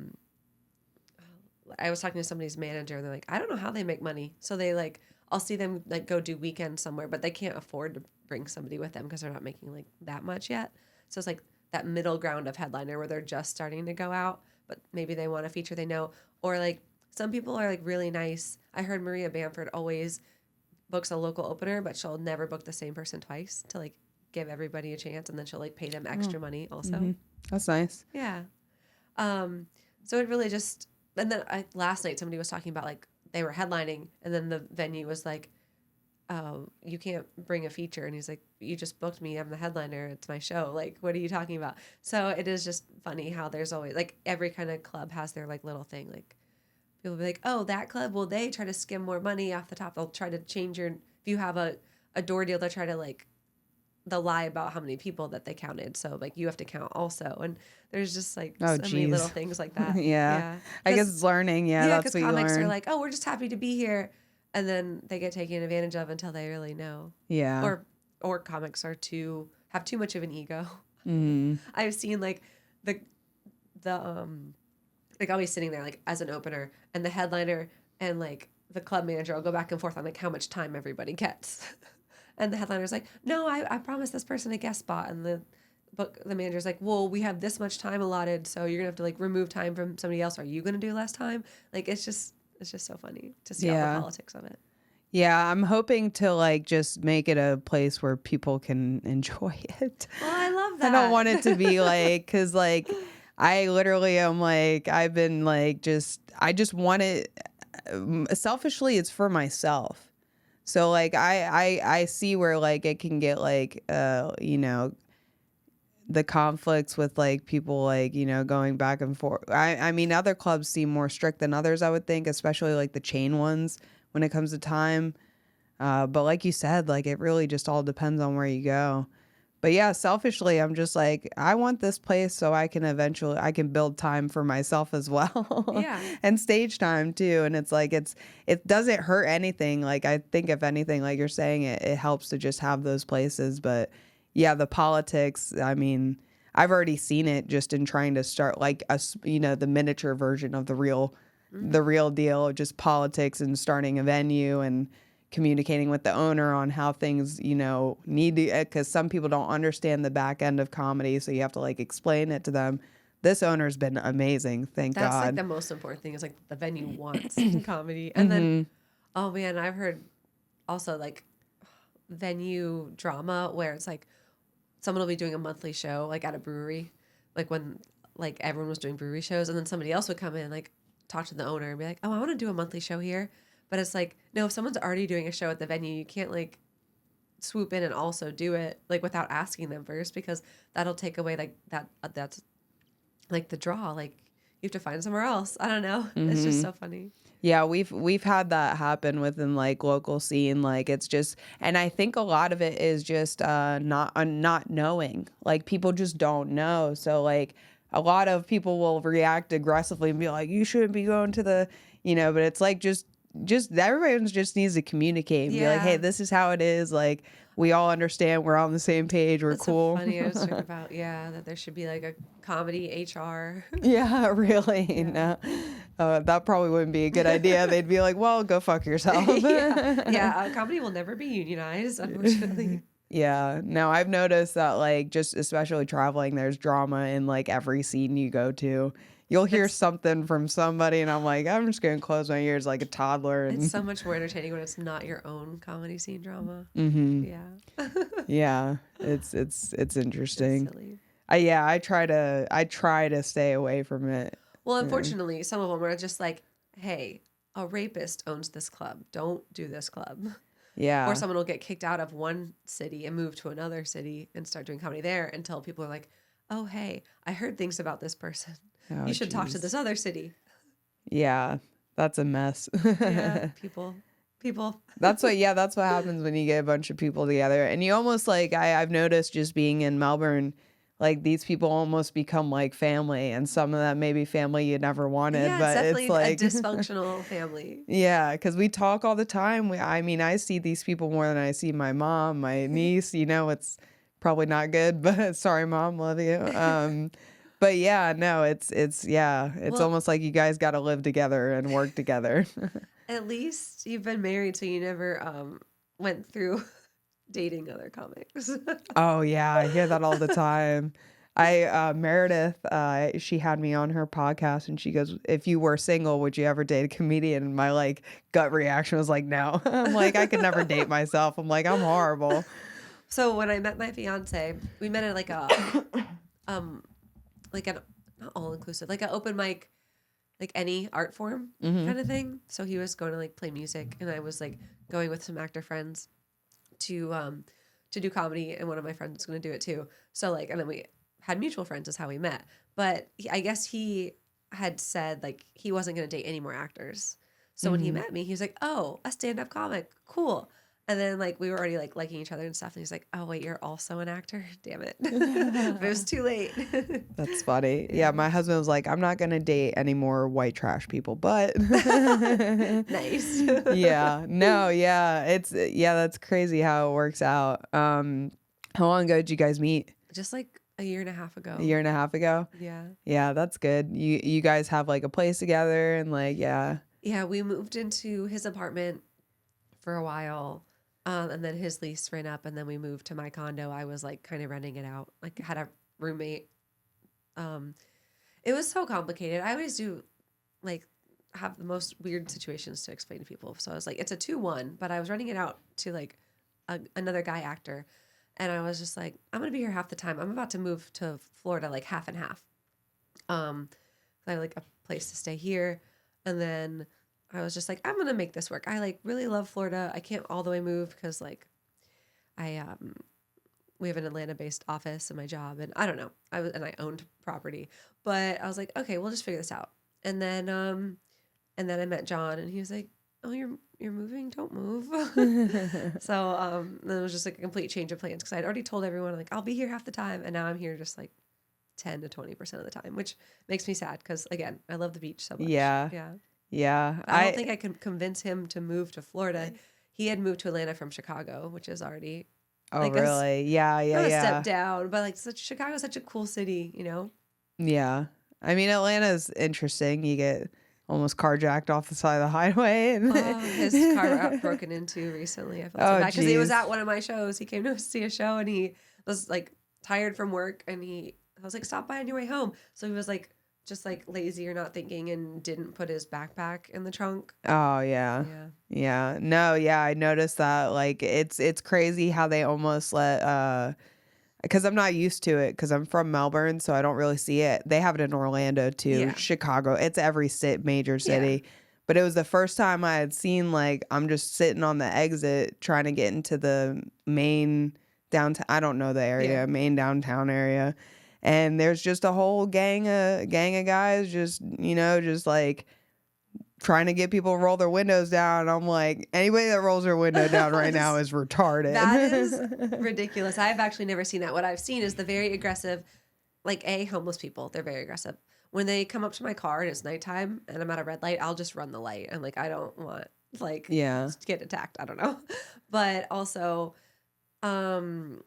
was talking to somebody's manager and they're like, I don't know how they make money. So they like I'll see them like go do weekends somewhere, but they can't afford to bring somebody with them because they're not making like that much yet. So it's like that middle ground of headliner where they're just starting to go out, but maybe they want a feature they know. Or like some people are like really nice. I heard Maria Bamford always books a local opener, but she'll never book the same person twice to like give everybody a chance, and then she'll like pay them extra money also. That's nice. Yeah. So it really just, and then last night somebody was talking about like they were headlining and then the venue was like, oh, you can't bring a feature. And he's like, you just booked me. I'm the headliner. It's my show. Like, what are you talking about? So it is just funny how there's always like every kind of club has their like little thing. Like people will be like, oh, that club, well, they try to skim more money off the top. They'll try to change if you have a door deal, they'll try to like, they'll lie about how many people that they counted. So like you have to count also. And there's just like so many little things like that. Yeah. I guess it's learning. Yeah, that's what you learn. Because comics are like, oh, we're just happy to be here. And then they get taken advantage of until they really know. Yeah. Or comics have too much of an ego. Mm-hmm. I've seen like the like I'll be sitting there like as an opener and the headliner and like the club manager will go back and forth on like how much time everybody gets. And the headliner's like, no, I promised this person a guest spot. And the manager's like, well, we have this much time allotted, so you're gonna have to like remove time from somebody else. Are you gonna do less time? Like it's just so funny to see all the politics of it. Yeah, I'm hoping to like just make it a place where people can enjoy it. Well, I love that. I don't want it to be like, cause like I literally am like, I've been like I just want it, selfishly it's for myself. So like I see where like it can get like the conflicts with like people like going back and forth. I mean other clubs seem more strict than others, I would think, especially like the chain ones when it comes to time. But like you said, like it really just all depends on where you go. But yeah, selfishly, I'm just like, I want this place so I can build time for myself as well. Yeah. And stage time too. And it's like, it doesn't hurt anything. Like I think if anything, like you're saying, it helps to just have those places. But yeah, the politics, I mean, I've already seen it just in trying to start like the miniature version of the real deal, just politics and starting a venue and communicating with the owner on how things, need to, because some people don't understand the back end of comedy. So you have to like explain it to them. This owner's been amazing. Thank God. That's like the most important thing is like the venue wants comedy. And then, oh man, I've heard also like venue drama where it's like someone will be doing a monthly show like at a brewery, like when like everyone was doing brewery shows, and then somebody else would come in like talk to the owner and be like, oh, I want to do a monthly show here. But it's like, no, if someone's already doing a show at the venue, you can't like swoop in and also do it like without asking them first, because that'll take away like that's like the draw. Like you have to find somewhere else. I don't know. It's just so funny. Yeah, we've had that happen within like local scene. Like it's just, and I think a lot of it is just not knowing. Like people just don't know. So like a lot of people will react aggressively and be like, you shouldn't be going to the, but it's like just everyone just needs to communicate and be like, hey, this is how it is. Like we all understand, we're on the same page, we're That's cool. So funny. I was thinking about that there should be like a comedy HR. Yeah, really. No, that probably wouldn't be a good idea. They'd be like, well, go fuck yourself. Comedy will never be unionized, unfortunately. Yeah. No, I've noticed that, like, just especially traveling, there's drama in like every scene you go to. You'll hear It's something from somebody, and I'm like, I'm just gonna close my ears like a toddler. it's And so much more entertaining when it's not your own comedy scene drama. hmm Yeah. yeah, it's It's interesting. silly. I try to stay away from it. Well, Yeah. unfortunately, some of them are just like, hey, a rapist owns this club. Don't do this club. Or Yeah. someone will get kicked out of one city and move to another city and start doing comedy there until people are like, oh, hey, I heard things about this person. Oh, You should talk to jeez. this other city. Yeah, that's a mess. Yeah, people. That's what happens when you get a bunch of people together. And you almost like I've noticed just being in Melbourne, like these people almost become like family, and some of them maybe family you never wanted, Yeah, it's but it's definitely a like dysfunctional family. yeah, because we talk all the time. I mean, I see these people more than I see my mom, my niece. It's probably not good, but sorry, mom, love you. But yeah, no, it's Well, almost like you guys got to live together and work together. at least you've been married, so you never went through dating other comics. Oh yeah, I hear that all the time. Meredith, she had me on her podcast, and she goes, "If you were single, would you ever date a comedian?" And my like gut reaction was like, "No." I'm like, I could never date myself. I'm like, I'm horrible. So when I met my fiance, we met at um like an not all inclusive, like an open mic, like any art form Hmm. kind of thing. So he was going to like play music, and I was like going with some actor friends to do comedy, and one of my friends was going to do it too. So like, and then we had mutual friends is how we met. But I guess he had said like he wasn't going to date any more actors. So when he Hmm. met me, he was like, "Oh, a stand-up comic, cool." And then like we were already like liking each other and stuff. And he's like, "Oh wait, you're also an actor? Damn it!" But it was too late. That's funny. Yeah, Yeah. my husband was like, I'm not gonna date any more white trash people, but Nice. yeah, no, yeah, that's crazy how it works out. How long ago did you guys meet? Just like a year and a half A ago. year and a half ago? Yeah. Yeah, that's good. You guys have like a place together and like yeah. Yeah, we moved into his apartment for a while. And then his lease ran up, and then we moved to my condo. I was like kind of renting it out. Like had a roommate. Um, it was so complicated. I always do like have the most weird situations to explain to people. So I was like, it's a 2-1, but I was renting it out to like another guy actor. And I was just like, I'm going to be here half the time. I'm about to move to Florida, like half and half. I have like a place to stay here. And then I was just like, I'm going to make this work. I like really love Florida. I can't all the way move because like I, we have an Atlanta-based office in my job, and I don't know. I owned property, but I was like, okay, we'll just figure this out. And then I met John, and he was like, "Oh, you're moving? Don't move." So then it was just like a complete change of plans because I'd already told everyone like I'll be here half the time, and now I'm here just like 10 to 20% of the time, which makes me sad because again, I love the beach so much. Yeah. Yeah. Yeah. I don't think I could convince him to move to Florida. He had moved to Atlanta from Chicago, which is already Oh like really? Yeah, yeah, not a yeah. step down, but like Chicago's such a cool city, you know? Yeah. I mean, Atlanta's interesting. You get almost carjacked off the side of the highway. And Oh, his car got broken into recently. I felt so Oh, bad because he was geez. at one of my shows. He came to see a show and he was like tired from work, and I was like, stop by on your way home. So he was like, just like lazy or not thinking and didn't put his backpack in the trunk. Oh yeah. Yeah. Yeah. No, yeah, I noticed that. Like it's crazy how they almost let because I'm not used to it because I'm from Melbourne, so I don't really see it. They have it in Orlando too, Yeah. Chicago. It's every major Yeah. city. But it was the first time I had seen like I'm just sitting on the exit trying to get into the main downtown. I don't know the area, Yeah. main downtown area, and there's just a whole gang of guys just like trying to get people to roll their windows down. I'm like, anybody that rolls their window down right now is retarded. That is ridiculous. I've actually never seen that. What I've seen is the very aggressive, like homeless people. They're very aggressive. When they come up to my car and it's nighttime and I'm at a red light, I'll just run the light. I'm like, I don't want like Yeah. to get attacked. I don't know. But also, during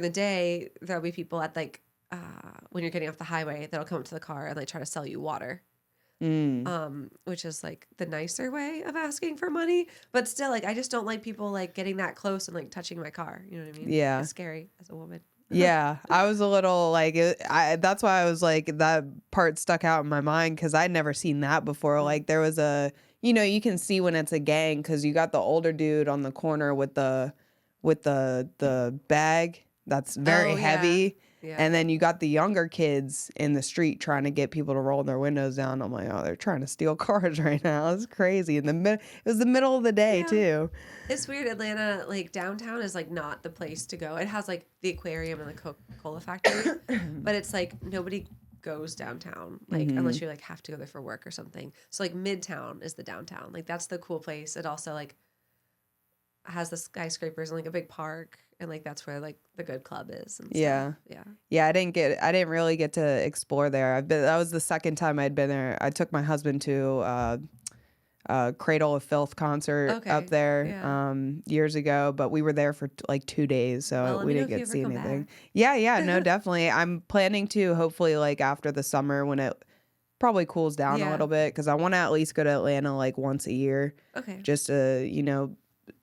the day there'll be people at like when you're getting off the highway that'll come up to the car and like try to sell you water. which is like the nicer way of asking for money. But still, like, I just don't like people like getting that close and like touching my car. You know what I mean? Yeah. It's scary as a woman. Yeah, I was a little like, that's why I was like, that part stuck out in my mind because I'd never seen that before. Like there was you can see when it's a gang because you got the older dude on the corner with the bag that's very Oh, yeah. heavy. Yeah. And then you got the younger kids in the street trying to get people to roll their windows down. I'm like, oh, they're trying to steal cars right now. It's crazy. It was the middle of the day too. It's weird. Atlanta, like downtown, is like not the place to go. It has like the aquarium and the Coca-Cola factory, but it's like nobody goes downtown, like unless you like have to go there for work or something. So like Midtown is the downtown. Like that's the cool place. It also like has the skyscrapers and like a big park, and like that's where like the good club is. And Yeah. stuff. I didn't really get to explore there. That was the second time I'd been there. I took my husband to Cradle of Filth concert up there years ago, but we were there for like 2 days, so we didn't get to see anything. Back. Yeah, no, definitely. I'm planning to hopefully like after the summer when it probably cools down a little bit because I want to at least go to Atlanta like once a year. Okay. Just to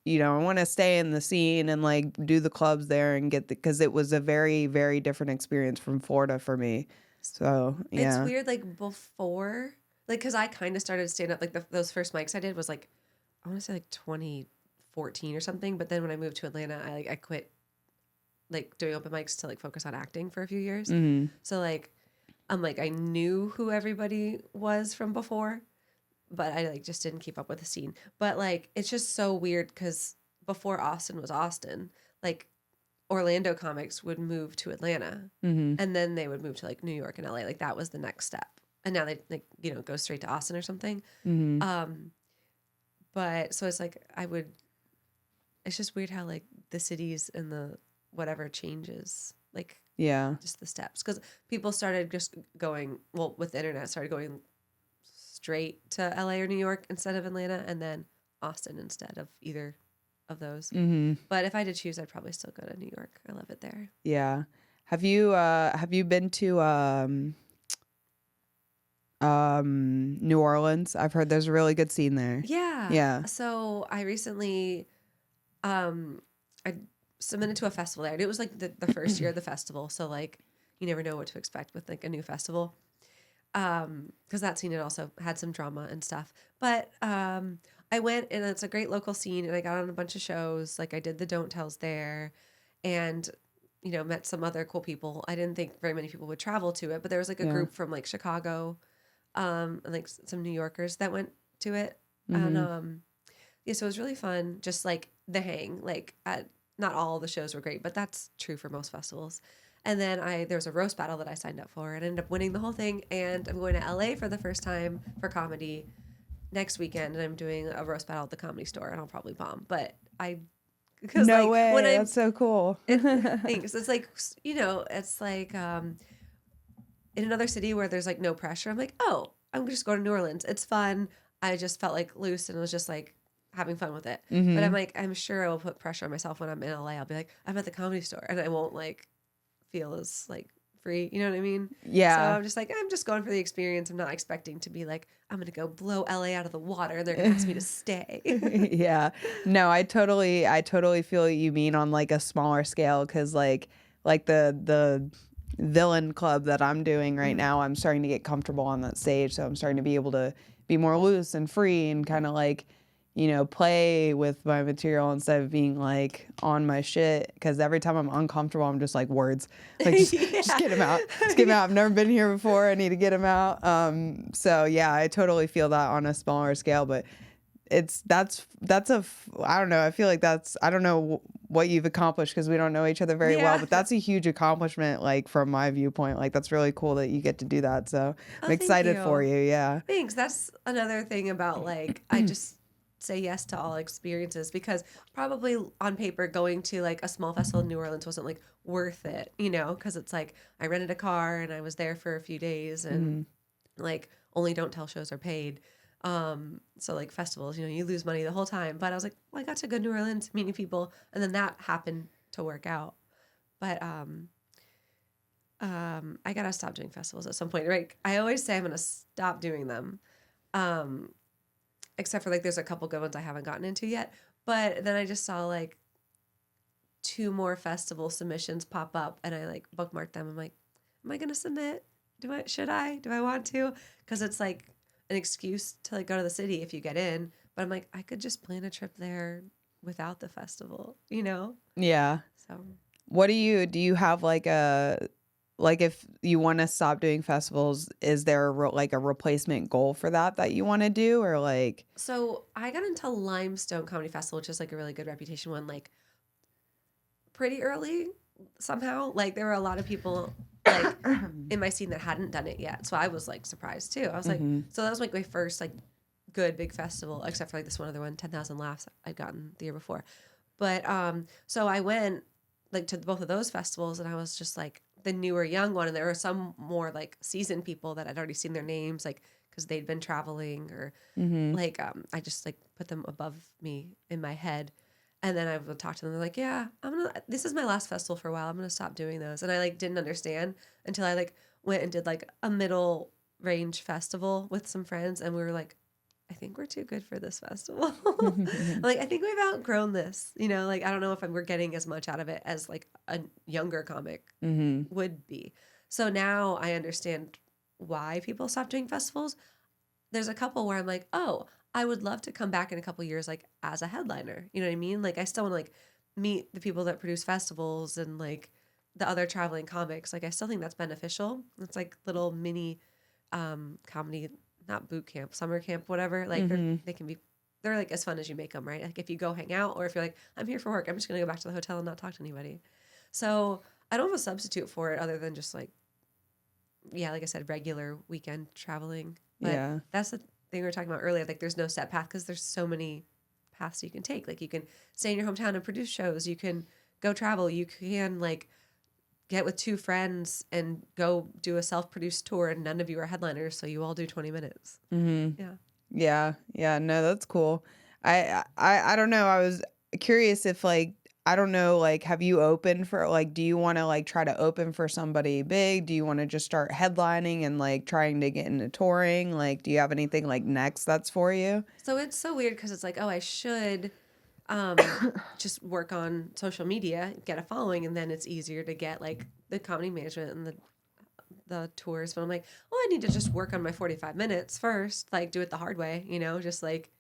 I want to stay in the scene and like do the clubs there and because it was a very, very different experience from Florida for me. So, yeah. It's weird, like before, like, because I kind of started stand up, like those first mics I did was like, I want to say like 2014 or something. But then when I moved to Atlanta, I quit like doing open mics to like focus on acting for a few years. So like, I knew who everybody was from before, but I like just didn't keep up with the scene. But like it's just so weird because before Austin was Austin, like Orlando comics would move to Atlanta and then they would move to like New York and LA. Like that was the next step. And now they like, go straight to Austin or something. But so it's like it's just weird how like the cities and the whatever changes, like just the steps. Because people started just going, well, with the internet, started going straight to LA or New York instead of Atlanta, and then Austin instead of either of those. But if I did choose, I'd probably still go to New York. I love it there. Yeah. Have you been to New Orleans? I've heard there's a really good scene there. Yeah. So I recently I submitted to a festival there. And it was like the first year of the festival, so like you never know what to expect with like a new festival. Because that scene had also had some drama and stuff. But I went, and it's a great local scene, and I got on a bunch of shows. Like I did the Don't Tells there, and met some other cool people. I didn't think very many people would travel to it, but there was like a group from like Chicago, and like some New Yorkers that went to it. And so it was really fun. Just like the hang, like not all the shows were great, but that's true for most festivals. And then there was a roast battle that I signed up for and ended up winning the whole thing. And I'm going to LA for the first time for comedy next weekend, and I'm doing a roast battle at the Comedy Store, and I'll probably bomb. But no way, that's so cool. Thanks. It's like it's like in another city where there's like no pressure. I'm like, oh, I'm just going to New Orleans. It's fun. I just felt like loose and was just like having fun with it. But I'm like, I'm sure I will put pressure on myself when I'm in LA. I'll be like, I'm at the Comedy Store, and I won't like feel as like free, you know what I mean? Yeah. So I'm just like, I'm just going for the experience. I'm not expecting to be like, I'm gonna go blow LA out of the water and they're gonna ask me to stay. Yeah. No, I totally feel what you mean on like a smaller scale, because like the villain club that I'm doing right now, I'm starting to get comfortable on that stage, so I'm starting to be able to be more loose and free and kind of like play with my material instead of being like on my shit. Because every time I'm uncomfortable, I'm just like words, like just get them out, just get them out. I've never been here before. I need to get them out. So yeah, I totally feel that on a smaller scale, but that's I don't know. I feel like I don't know what you've accomplished because we don't know each other very well, but that's a huge accomplishment, like from my viewpoint. Like that's really cool that you get to do that. So I'm excited for you. Yeah. Thanks. That's another thing about like, I just say yes to all experiences, because probably on paper going to like a small festival in New Orleans wasn't like worth it, because it's like I rented a car and I was there for a few days, and like only Don't Tell shows are paid. So like festivals, you lose money the whole time. But I was like, well, I got to go to New Orleans, meeting people, and then that happened to work out. But I gotta stop doing festivals at some point, right? I always say I'm gonna stop doing them, except for like there's a couple good ones I haven't gotten into yet. But then I just saw like 2 more festival submissions pop up, and I like bookmarked them. I'm like, am I gonna submit? Should I? Do I want to? Because it's like an excuse to like go to the city if you get in. But I'm like, I could just plan a trip there without the festival, you know? Yeah. So What do you have like a, like if you want to stop doing festivals, is there like a replacement goal for that you want to do, or like? So I got into Limestone Comedy Festival, which is like a really good reputation one, like pretty early somehow. Like there were a lot of people like in my scene that hadn't done it yet. So I was like surprised too. I was like, so that was like my first like good big festival, except for like this one other one, 10,000 Laughs I'd gotten the year before. But so I went like to both of those festivals, and I was just like the newer young one, and there were some more like seasoned people that I'd already seen their names, like because they'd been traveling or like I just like put them above me in my head. And then I would talk to them. They're like, "Yeah, this is my last festival for a while. I'm gonna stop doing those." And I like didn't understand until I like went and did like a middle range festival with some friends, and we were like, "I think we're too good for this festival." Like I think we've outgrown this. You know, like I don't know if we're getting as much out of it as like a younger comic would be. So now I understand why people stop doing festivals. There's a couple where I'm like, oh, I would love to come back in a couple years, like as a headliner. You know what I mean? Like I still want to like meet the people that produce festivals and like the other traveling comics. Like I still think that's beneficial. It's like little mini comedy, not boot camp, summer camp, whatever. Like they can be, they're like as fun as you make them, right? Like if you go hang out, or if you're like, I'm here for work, I'm just gonna go back to the hotel and not talk to anybody. So I don't have a substitute for it other than just like, yeah, like I said, regular weekend traveling. But that's the thing we were talking about earlier. Like there's no set path because there's so many paths you can take. Like you can stay in your hometown and produce shows. You can go travel. You can like get with 2 friends and go do a self-produced tour, and none of you are headliners, so you all do 20 minutes. Yeah. No, that's cool. I don't know. I was curious if like, I don't know, like, have you opened for like, do you want to like try to open for somebody big? Do you want to just start headlining and like trying to get into touring? Like, do you have anything like next that's for you? So it's so weird because it's like, oh, I should just work on social media, get a following, and then it's easier to get like the comedy management and the tours. But I'm like, oh, I need to just work on my 45 minutes first, like do it the hard way, you know, just like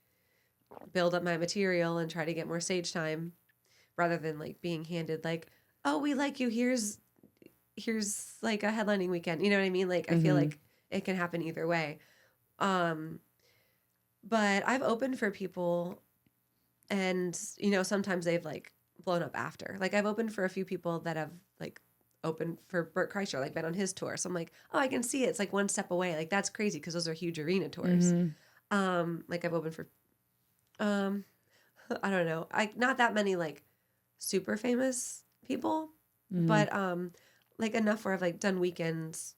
build up my material and try to get more stage time rather than like being handed like, oh, we like you, here's like a headlining weekend. You know what I mean? Like I feel like it can happen either way. But I've opened for people, and you know, sometimes they've like blown up after. Like I've opened for a few people that have like opened for Bert Kreischer, like been on his tour. So I'm like, oh, I can see it. It's like one step away. Like that's crazy because those are huge arena tours. Like I've opened for I don't know. Not that many like super famous people, but like enough where I've like done weekends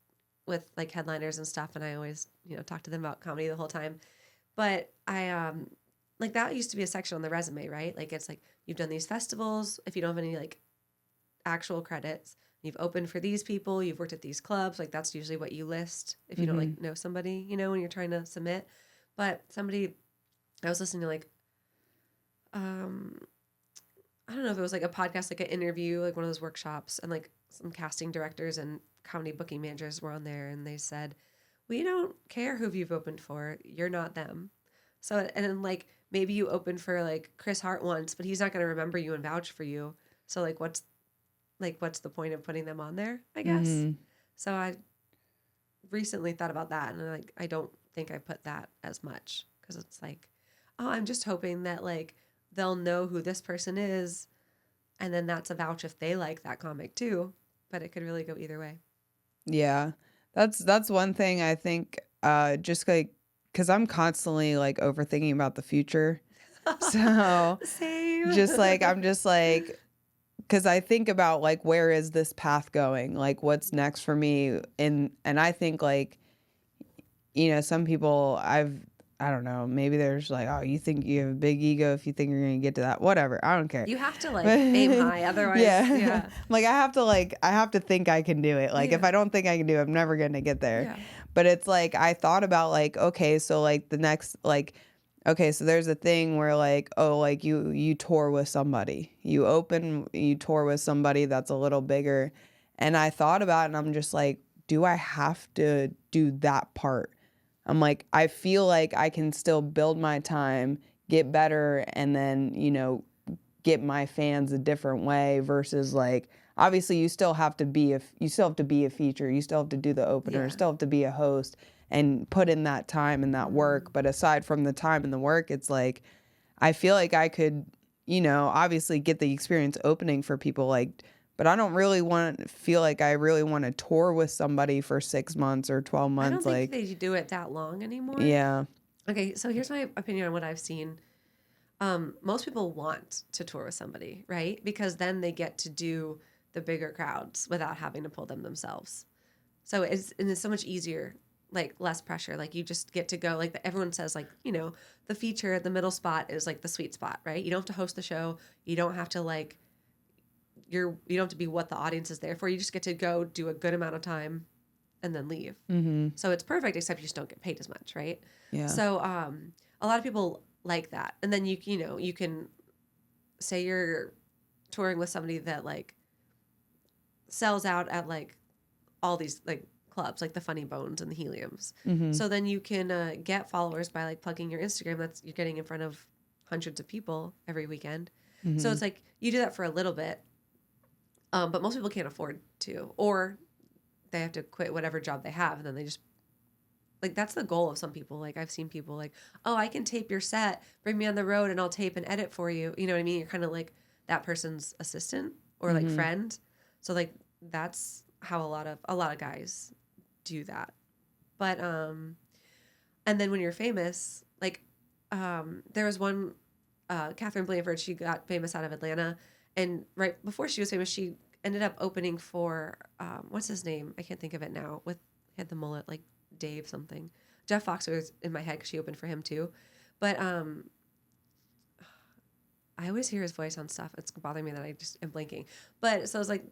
with like headliners and stuff, and I always, you know, talk to them about comedy the whole time. But I like that used to be a section on the resume, right? Like it's like you've done these festivals. If you don't have any like actual credits, you've opened for these people, you've worked at these clubs. Like that's usually what you list if you don't like know somebody, you know, when you're trying to submit. But somebody, I was listening to like I don't know if it was like a podcast, like an interview, like one of those workshops, and like some casting directors and comedy booking managers were on there, and they said, we don't care who you've opened for, you're not them. So, and then like maybe you opened for like Chris Hart once, but he's not going to remember you and vouch for you. So like what's the point of putting them on there, I guess. So I recently thought about that, and like I don't think I put that as much because it's like, oh, I'm just hoping that like they'll know who this person is, and then that's a vouch if they like that comic too. But it could really go either way. Yeah, that's one thing I think. Just like, because I'm constantly like overthinking about the future, so Same. just like I'm just like, because I think about like where is this path going? Like what's next for me? And I think like, you know, some people I don't know, maybe there's like, oh, you think you have a big ego if you think you're gonna get to that, whatever, I don't care. You have to like aim high, otherwise, Yeah. yeah, Like I have to think I can do it. Like if yeah, I don't think I can do it, I'm never gonna get there. yeah, But it's like I thought about like, okay, so like the next like, okay, so there's a thing where like, oh, like you tour with somebody, you tour with somebody that's a little bigger, and I thought about it, and I'm just like, do I have to do that part? I'm like, I feel like I can still build my time, get better, and then, get my fans a different way versus like, obviously you still have to be a feature, you still have to do the opener, yeah. still have to be a host and put in that time and that work. But aside from the time and the work, it's like, I feel like I could, obviously get the experience opening for people, like, but I don't really feel like I really want to tour with somebody for 6 months or 12 I don't months. think Like, they do it that long anymore. yeah. Okay, so here's my opinion on what I've seen. Most people want to tour with somebody, right? Because then they get to do the bigger crowds without having to pull them themselves. So it's so much easier, like less pressure. Like you just get to go. Like everyone says, like the feature, the middle spot is like the sweet spot, right? You don't have to host the show. You don't have to like you don't have to be what the audience is there for. You just get to go do a good amount of time and then leave. Mm-hmm. So it's perfect, except you just don't get paid as much, right? Yeah. So a lot of people like that, and then you can say you're touring with somebody that like sells out at like all these like clubs, like the Funny Bones and the Heliums. Mm-hmm. So then you can get followers by like plugging your Instagram. That's you're getting in front of hundreds of people every weekend. Mm-hmm. So it's like you do that for a little bit, but most people can't afford to, or they have to quit whatever job they have, and then they just like that's the goal of some people. Like I've seen people like, oh, I can tape your set, bring me on the road, and I'll tape and edit for you. You know what I mean? You're kind of like that person's assistant or like friend. So like that's how a lot of guys do that. But and then when you're famous, like there was one Catherine Blanford, she got famous out of Atlanta, and right before she was famous, she ended up opening for what's his name? I can't think of it now. With he had the mullet, like Dave something. Jeff Fox was in my head because she opened for him too. But I always hear his voice on stuff. It's bothering me that I just am blanking. But so it's like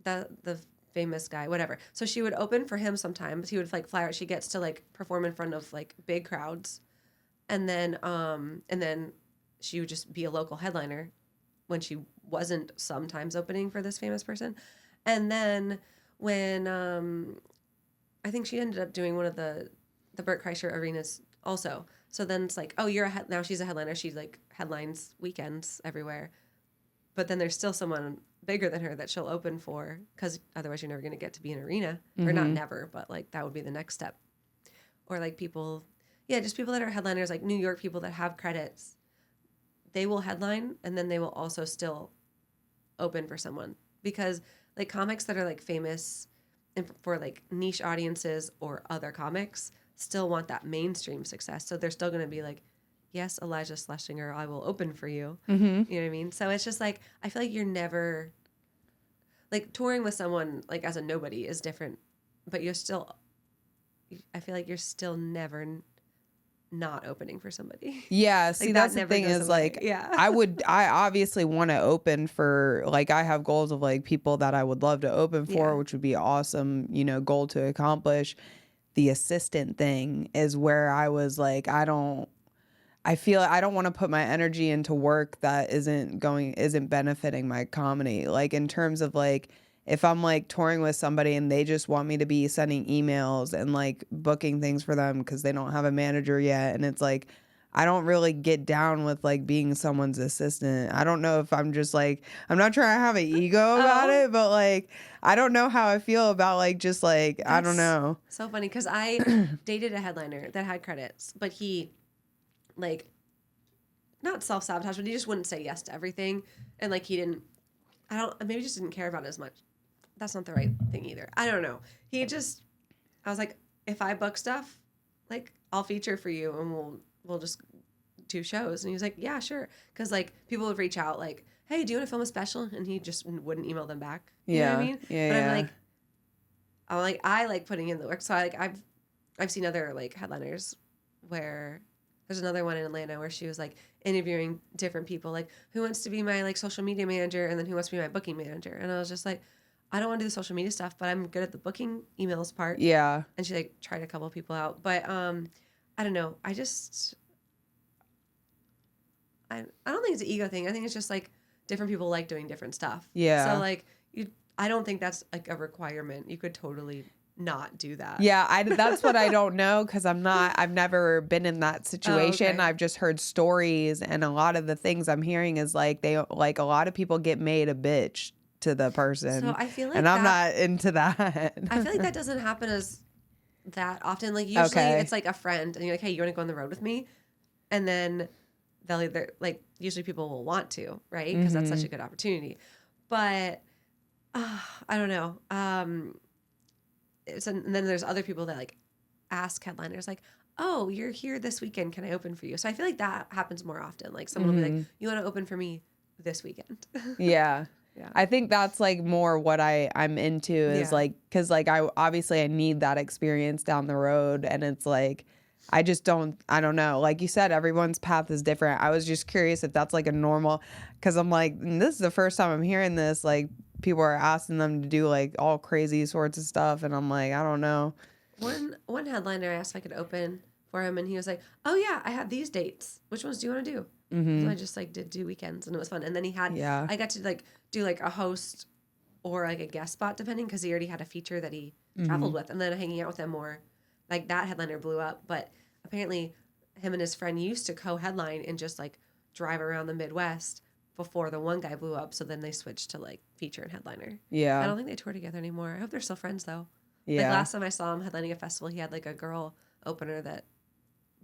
the famous guy, whatever. So she would open for him sometimes. He would like fly out. She gets to like perform in front of like big crowds, and then she would just be a local headliner when she wasn't sometimes opening for this famous person. And then when I think she ended up doing one of the Burt Kreischer arenas also. So then it's like, oh, now she's a headliner. She like headlines weekends everywhere. But then there's still someone bigger than her that she'll open for, because otherwise you're never going to get to be an arena. Or not never, but like that would be the next step. Or like people, yeah, just people that are headliners, like New York people that have credits. They will headline, and then they will also still open for someone, because like comics that are like famous for like niche audiences or other comics still want that mainstream success. So they're still going to be like, yes, Elijah Schlesinger, I will open for you. Mm-hmm. You know what I mean? So it's just like, I feel like you're never like touring with someone like as a nobody is different, but I feel like you're still never not opening for somebody. Yeah, see, Like, that's that the never thing goes is away. like, Yeah. I obviously want to open for, like, I have goals of like people that I would love to open for, Yeah. which would be awesome, goal to accomplish. The assistant thing is where I was like, I don't want to put my energy into work that isn't benefiting my comedy. Like in terms of like, if I'm like touring with somebody and they just want me to be sending emails and like booking things for them because they don't have a manager yet, and it's like, I don't really get down with like being someone's assistant. I don't know if I'm just like, I'm not trying to have an ego about it, but like, I don't know how I feel about like, just like, I don't know. So funny, because I dated a headliner that had credits, but he like not self-sabotage, but he just wouldn't say yes to everything. And like maybe just didn't care about it as much. That's not the right thing either. I don't know. I was like, if I book stuff, like I'll feature for you and we'll just do shows. And he was like, yeah, sure. Because like people would reach out like, hey, do you want to film a special? And he just wouldn't email them back. You know what I mean? Yeah. But I like putting in the work. So I've seen other like headliners where there's another one in Atlanta where she was like interviewing different people, like who wants to be my like social media manager and then who wants to be my booking manager. And I was just like, I don't want to do the social media stuff, but I'm good at the booking emails part. Yeah. And she like tried a couple of people out, but I don't know. I don't think it's an ego thing. I think it's just like different people like doing different stuff. Yeah. So like I don't think that's like a requirement. You could totally not do that. Yeah, that's what I don't know because I've never been in that situation. okay. I've just heard stories, and a lot of the things I'm hearing is like a lot of people get made a bitch to the person. So I feel like and I'm not into that. I feel like that doesn't happen as that often. Like usually it's like a friend and you're like, hey, you want to go on the road with me? And then they'll either like, usually people will want to, right? Because that's such a good opportunity. But I don't know. And then there's other people that like ask headliners like, oh, you're here this weekend. Can I open for you? So I feel like that happens more often. Like someone will be like, you want to open for me this weekend? Yeah. Yeah. I think that's like more what I'm into is like, cause like I need that experience down the road. And it's like, I don't know. Like you said, everyone's path is different. I was just curious if that's like a normal, cause I'm like, this is the first time I'm hearing this. Like people are asking them to do like all crazy sorts of stuff. And I'm like, I don't know. One headliner asked if I could open for him and he was like, oh yeah, I have these dates. Which ones do you want to do? So I just like did 2 weekends and it was fun. And then I got to like do like a host or like a guest spot depending because he already had a feature that he traveled with. And then hanging out with them more, like that headliner blew up. But apparently him and his friend used to co-headline and just like drive around the Midwest before the one guy blew up. So then they switched to like feature and headliner. Yeah. I don't think they tour together anymore. I hope they're still friends though. Yeah. Like last time I saw him headlining a festival, he had like a girl opener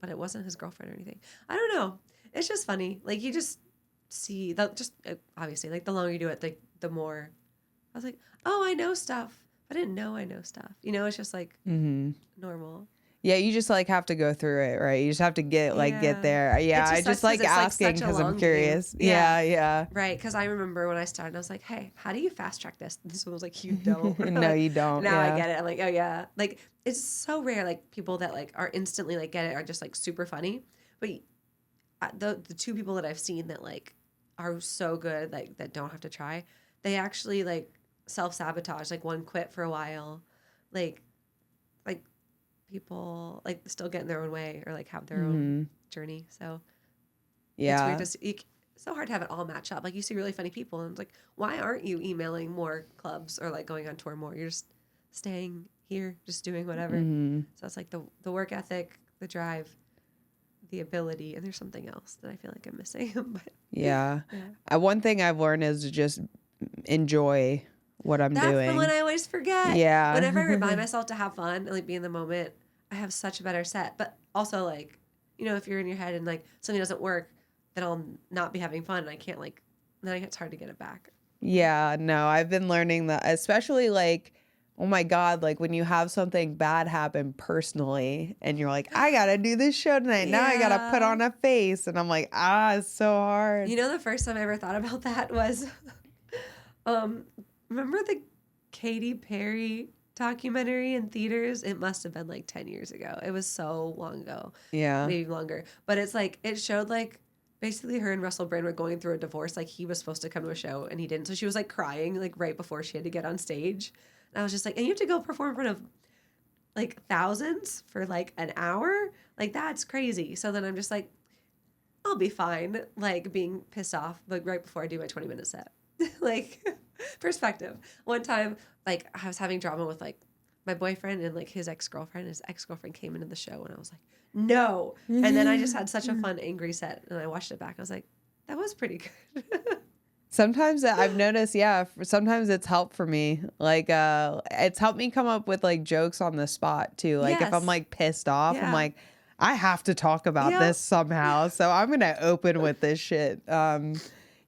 but it wasn't his girlfriend or anything. I don't know. It's just funny. Like you just see that obviously like the longer you do it, the more I was like, oh, I know stuff. I didn't know I know stuff. You know, it's just like normal. Yeah, you just like have to go through it, right? You just have to get there. Yeah, I just like asking because I'm curious. Yeah. Right, because I remember when I started, I was like, hey, how do you fast track this? This one was like, you don't. No, like, you don't. Now I get it. I'm like, oh yeah. Like it's so rare. Like people that like are instantly like get it are just like super funny. But the 2 people that I've seen that like are so good like that don't have to try, they actually like self-sabotage. Like one quit for a while, like people like still get in their own way or like have their own journey. So yeah, it's weird it's so hard to have it all match up. Like you see really funny people and it's like, why aren't you emailing more clubs or like going on tour more? You're just staying here, just doing whatever. So it's like the work ethic, the drive, the ability, and there's something else that I feel like I'm missing. But yeah. One thing I've learned is to just enjoy what I'm doing. That's the one I always forget. Yeah. Whenever I remind myself to have fun and like be in the moment, I have such a better set. But also like, you know, if you're in your head and like something doesn't work, then I'll not be having fun and I can't like, then it's hard to get it back. Yeah, no, I've been learning that, especially like, oh my God, like when you have something bad happen personally and you're like, I got to do this show tonight. Now I got to put on a face. And I'm like, it's so hard. You know, the first time I ever thought about that was, remember the Katy Perry documentary in theaters? It must have been like 10 years ago. It was so long ago. Yeah. Maybe longer. But it's like, it showed like, basically her and Russell Brand were going through a divorce. Like he was supposed to come to a show and he didn't. So she was like crying like right before she had to get on stage. And I was just like, and you have to go perform in front of like thousands for like an hour? Like that's crazy. So then I'm just like, I'll be fine. Like being pissed off like right before I do my 20-minute set. Like perspective. One time, like I was having drama with like my boyfriend and like his ex-girlfriend. His ex-girlfriend came into the show and I was like, no. And then I just had such a fun angry set and I watched it back. I was like, that was pretty good. Sometimes I've noticed, sometimes it's helped for me. Like, it's helped me come up with like jokes on the spot too. Like if I'm like pissed off, I'm like, I have to talk about this somehow. So I'm going to open with this shit. I'm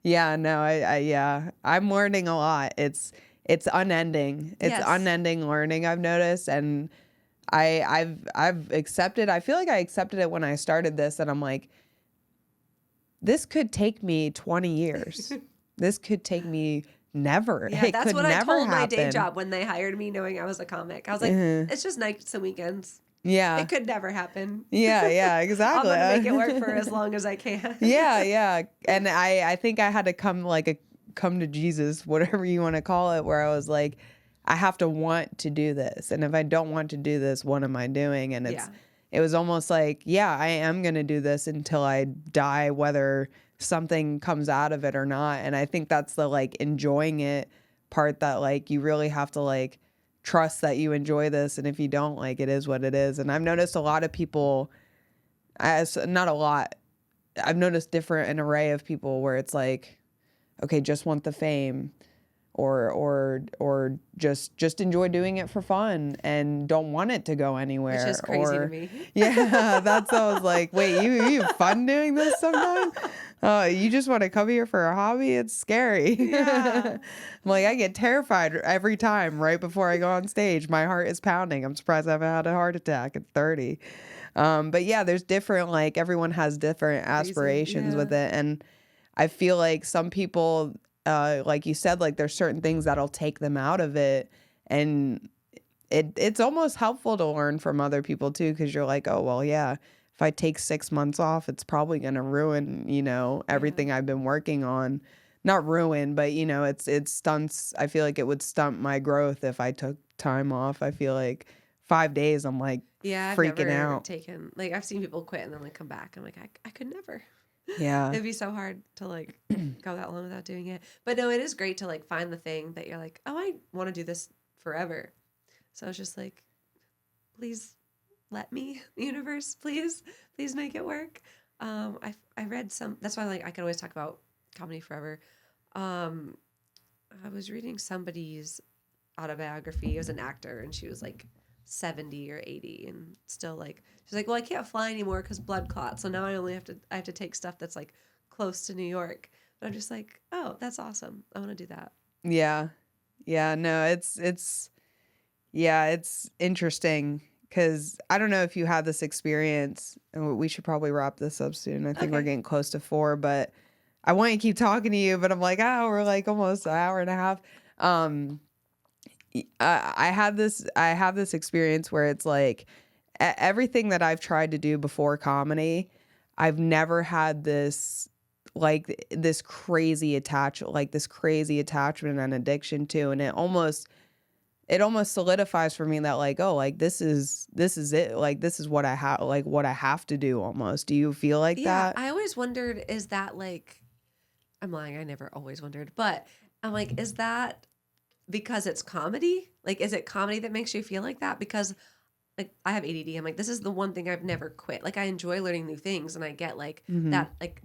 learning a lot. It's unending. It's unending learning, I've noticed. And I've accepted, I feel like I accepted it when I started this and I'm like, this could take me 20 years. This could take me never. Yeah, that's what I told happen. my day job when they hired me knowing I was a comic. I was like, it's just nights and weekends. Yeah. It could never happen. Yeah, I'm exactly. gonna make it work for as long as I can. Yeah. And I think I had to come to Jesus, whatever you want to call it, where I was like, I have to want to do this. And if I don't want to do this, what am I doing? And Yeah. it was almost like, yeah, I am going to do this until I die, whether something comes out of it or not. And I think that's the like enjoying it part, that like you really have to like trust that you enjoy this. And if you don't, like, it is what it is. And I've noticed a lot of people, as not a lot, I've noticed an array of people where it's like, okay, just want the fame, or just enjoy doing it for fun and don't want it to go anywhere. Which is crazy to me. Yeah, that's I was like, wait, you have fun doing this sometimes? You just want to come here for a hobby? It's scary. Yeah. I'm like, I get terrified every time right before I go on stage. My heart is pounding. I'm surprised I haven't had a heart attack at 30. But yeah, there's different, like, everyone has different aspirations with it. And I feel like some people, like you said, like there's certain things that'll take them out of it. And it's almost helpful to learn from other people too, because you're like, oh, well, yeah, if I take 6 months off, it's probably going to ruin, everything I've been working on. Not ruin, but, it stunts. I feel like it would stunt my growth if I took time off. I feel like 5 days, I'm like, I've freaking never out. taken, like, I've seen people quit and then like come back. I'm like, I could never. Yeah. It'd be so hard to like go that long without doing it. But no, it is great to like find the thing that you're like, oh, I want to do this forever. So it's just like, please let me, universe, please make it work. I read some, that's why like I can always talk about comedy forever. I was reading somebody's autobiography. It was an actor, and she was like 70 or 80 and still like, she's like, well, I can't fly anymore because blood clots, so now I have to take stuff that's like close to New York. But I'm just like, oh, that's awesome, I want to do that. No, it's interesting, because I don't know if you had this experience, and we should probably wrap this up soon. I think we're getting close to 4, but I want to keep talking to you, but I'm like, we're like almost an hour and a half. I have this experience where it's like everything that I've tried to do before comedy, I've never had this crazy attachment and addiction to, and it almost solidifies for me that like, oh, like this is it, like this is what I have to do almost. Do you feel like that? I always wondered, is that like, I'm lying, I never always wondered, but I'm like, is that because it's comedy? Like, is it comedy that makes you feel like that? Because like I have ADD. I'm like, this is the one thing I've never quit. Like, I enjoy learning new things, and I get like that, like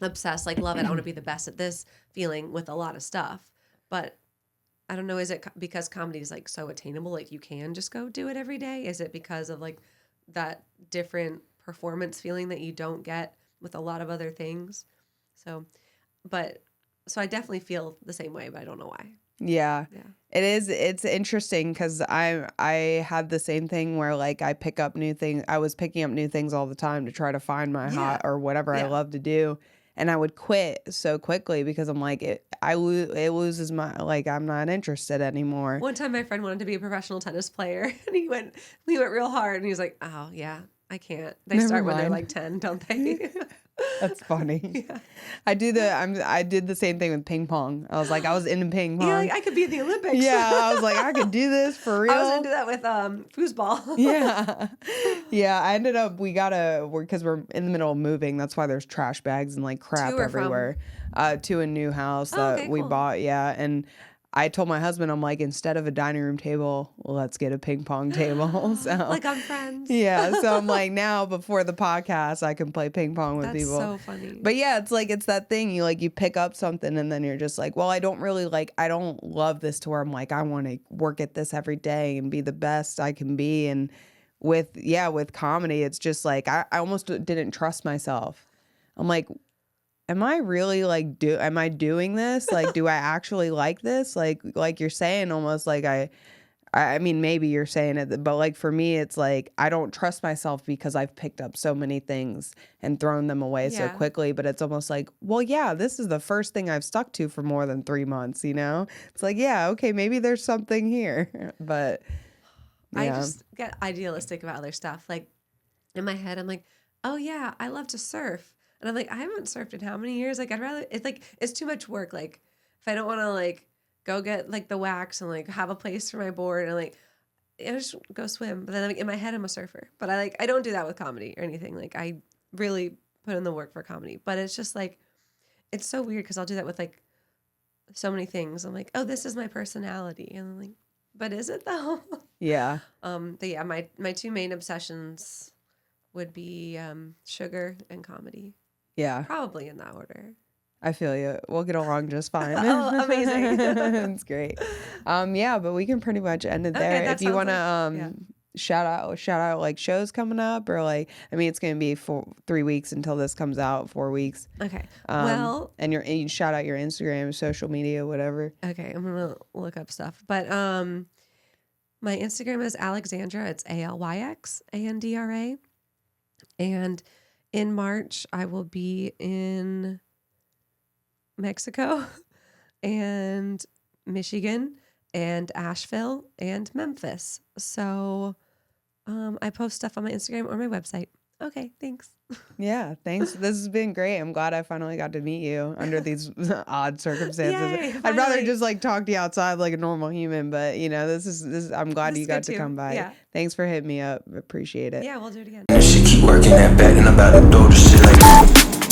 obsessed, like love it, I want to be the best at this feeling with a lot of stuff. But I don't know, is it because comedy is like so attainable, like you can just go do it every day? Is it because of like that different performance feeling that you don't get with a lot of other things? So I definitely feel the same way, but I don't know why. Yeah. It is. It's interesting because I had the same thing where like I pick up new things. I was picking up new things all the time to try to find my hot or whatever I love to do. And I would quit so quickly because I'm like, it loses my, like, I'm not interested anymore. One time my friend wanted to be a professional tennis player, and we went real hard, and he was like, oh yeah, I can't. They start when they're like 10, don't they? That's funny. I did the same thing with ping pong. I was into ping pong. Yeah, like I could be in the Olympics. Yeah, I was like, I could do this for real. I was into that with foosball. Yeah. I ended up, because we're in the middle of moving. That's why there's trash bags and like crap everywhere. To a new house that we bought. Yeah, and I told my husband, I'm like, instead of a dining room table, let's get a ping pong table. So like I'm friends. Yeah. So I'm like, now before the podcast, I can play ping pong with people. That's so funny. But yeah, it's like, it's that thing. You pick up something and then you're just like, well, I don't love this to where I'm like, I want to work at this every day and be the best I can be. And with comedy, it's just like, I almost didn't trust myself. I'm like, am I really am I doing this? Like, do I actually like this? Like you're saying, almost like I mean, maybe you're saying it, but like for me, it's like, I don't trust myself because I've picked up so many things and thrown them away so quickly. But it's almost like, well, yeah, this is the first thing I've stuck to for more than 3 months, It's like, yeah, okay, maybe there's something here, but I Yeah. just get idealistic about other stuff. Like in my head, I'm like, oh yeah, I love to surf. And I'm like, I haven't surfed in how many years? Like I'd rather, it's like, it's too much work. Like if I don't want to like go get like the wax and like have a place for my board and like, I just go swim. But then like in my head, I'm a surfer. But I don't do that with comedy or anything. Like I really put in the work for comedy. But it's just like, it's so weird because I'll do that with like so many things. I'm like, oh, this is my personality. And I'm like, but is it though? Yeah. But yeah, my two main obsessions would be sugar and comedy. Yeah. Probably in that order. I feel you. We'll get along just fine. Oh, amazing. It's great. Yeah, but we can pretty much end it there. that If you sounds want to yeah. shout out like shows coming up, or like, I mean, it's going to be 3 weeks until this comes out, 4 weeks. Okay. And you shout out your Instagram, social media, whatever. Okay, I'm gonna look up stuff. But my Instagram is Alexandra. It's ALYXANDRA. And in March, I will be in Mexico and Michigan and Asheville and Memphis. So I post stuff on my Instagram or my website. Okay, thanks. Yeah, thanks. This has been great. I'm glad I finally got to meet you under these odd circumstances. Yay, I'd rather finally. just like talk to you outside like a normal human, but you know, this is I'm glad This you is got good to too. come by. Yeah. Thanks for hitting me up. Appreciate it. Yeah, we'll do it again. And she keep working that back and I'm about to throw the shit like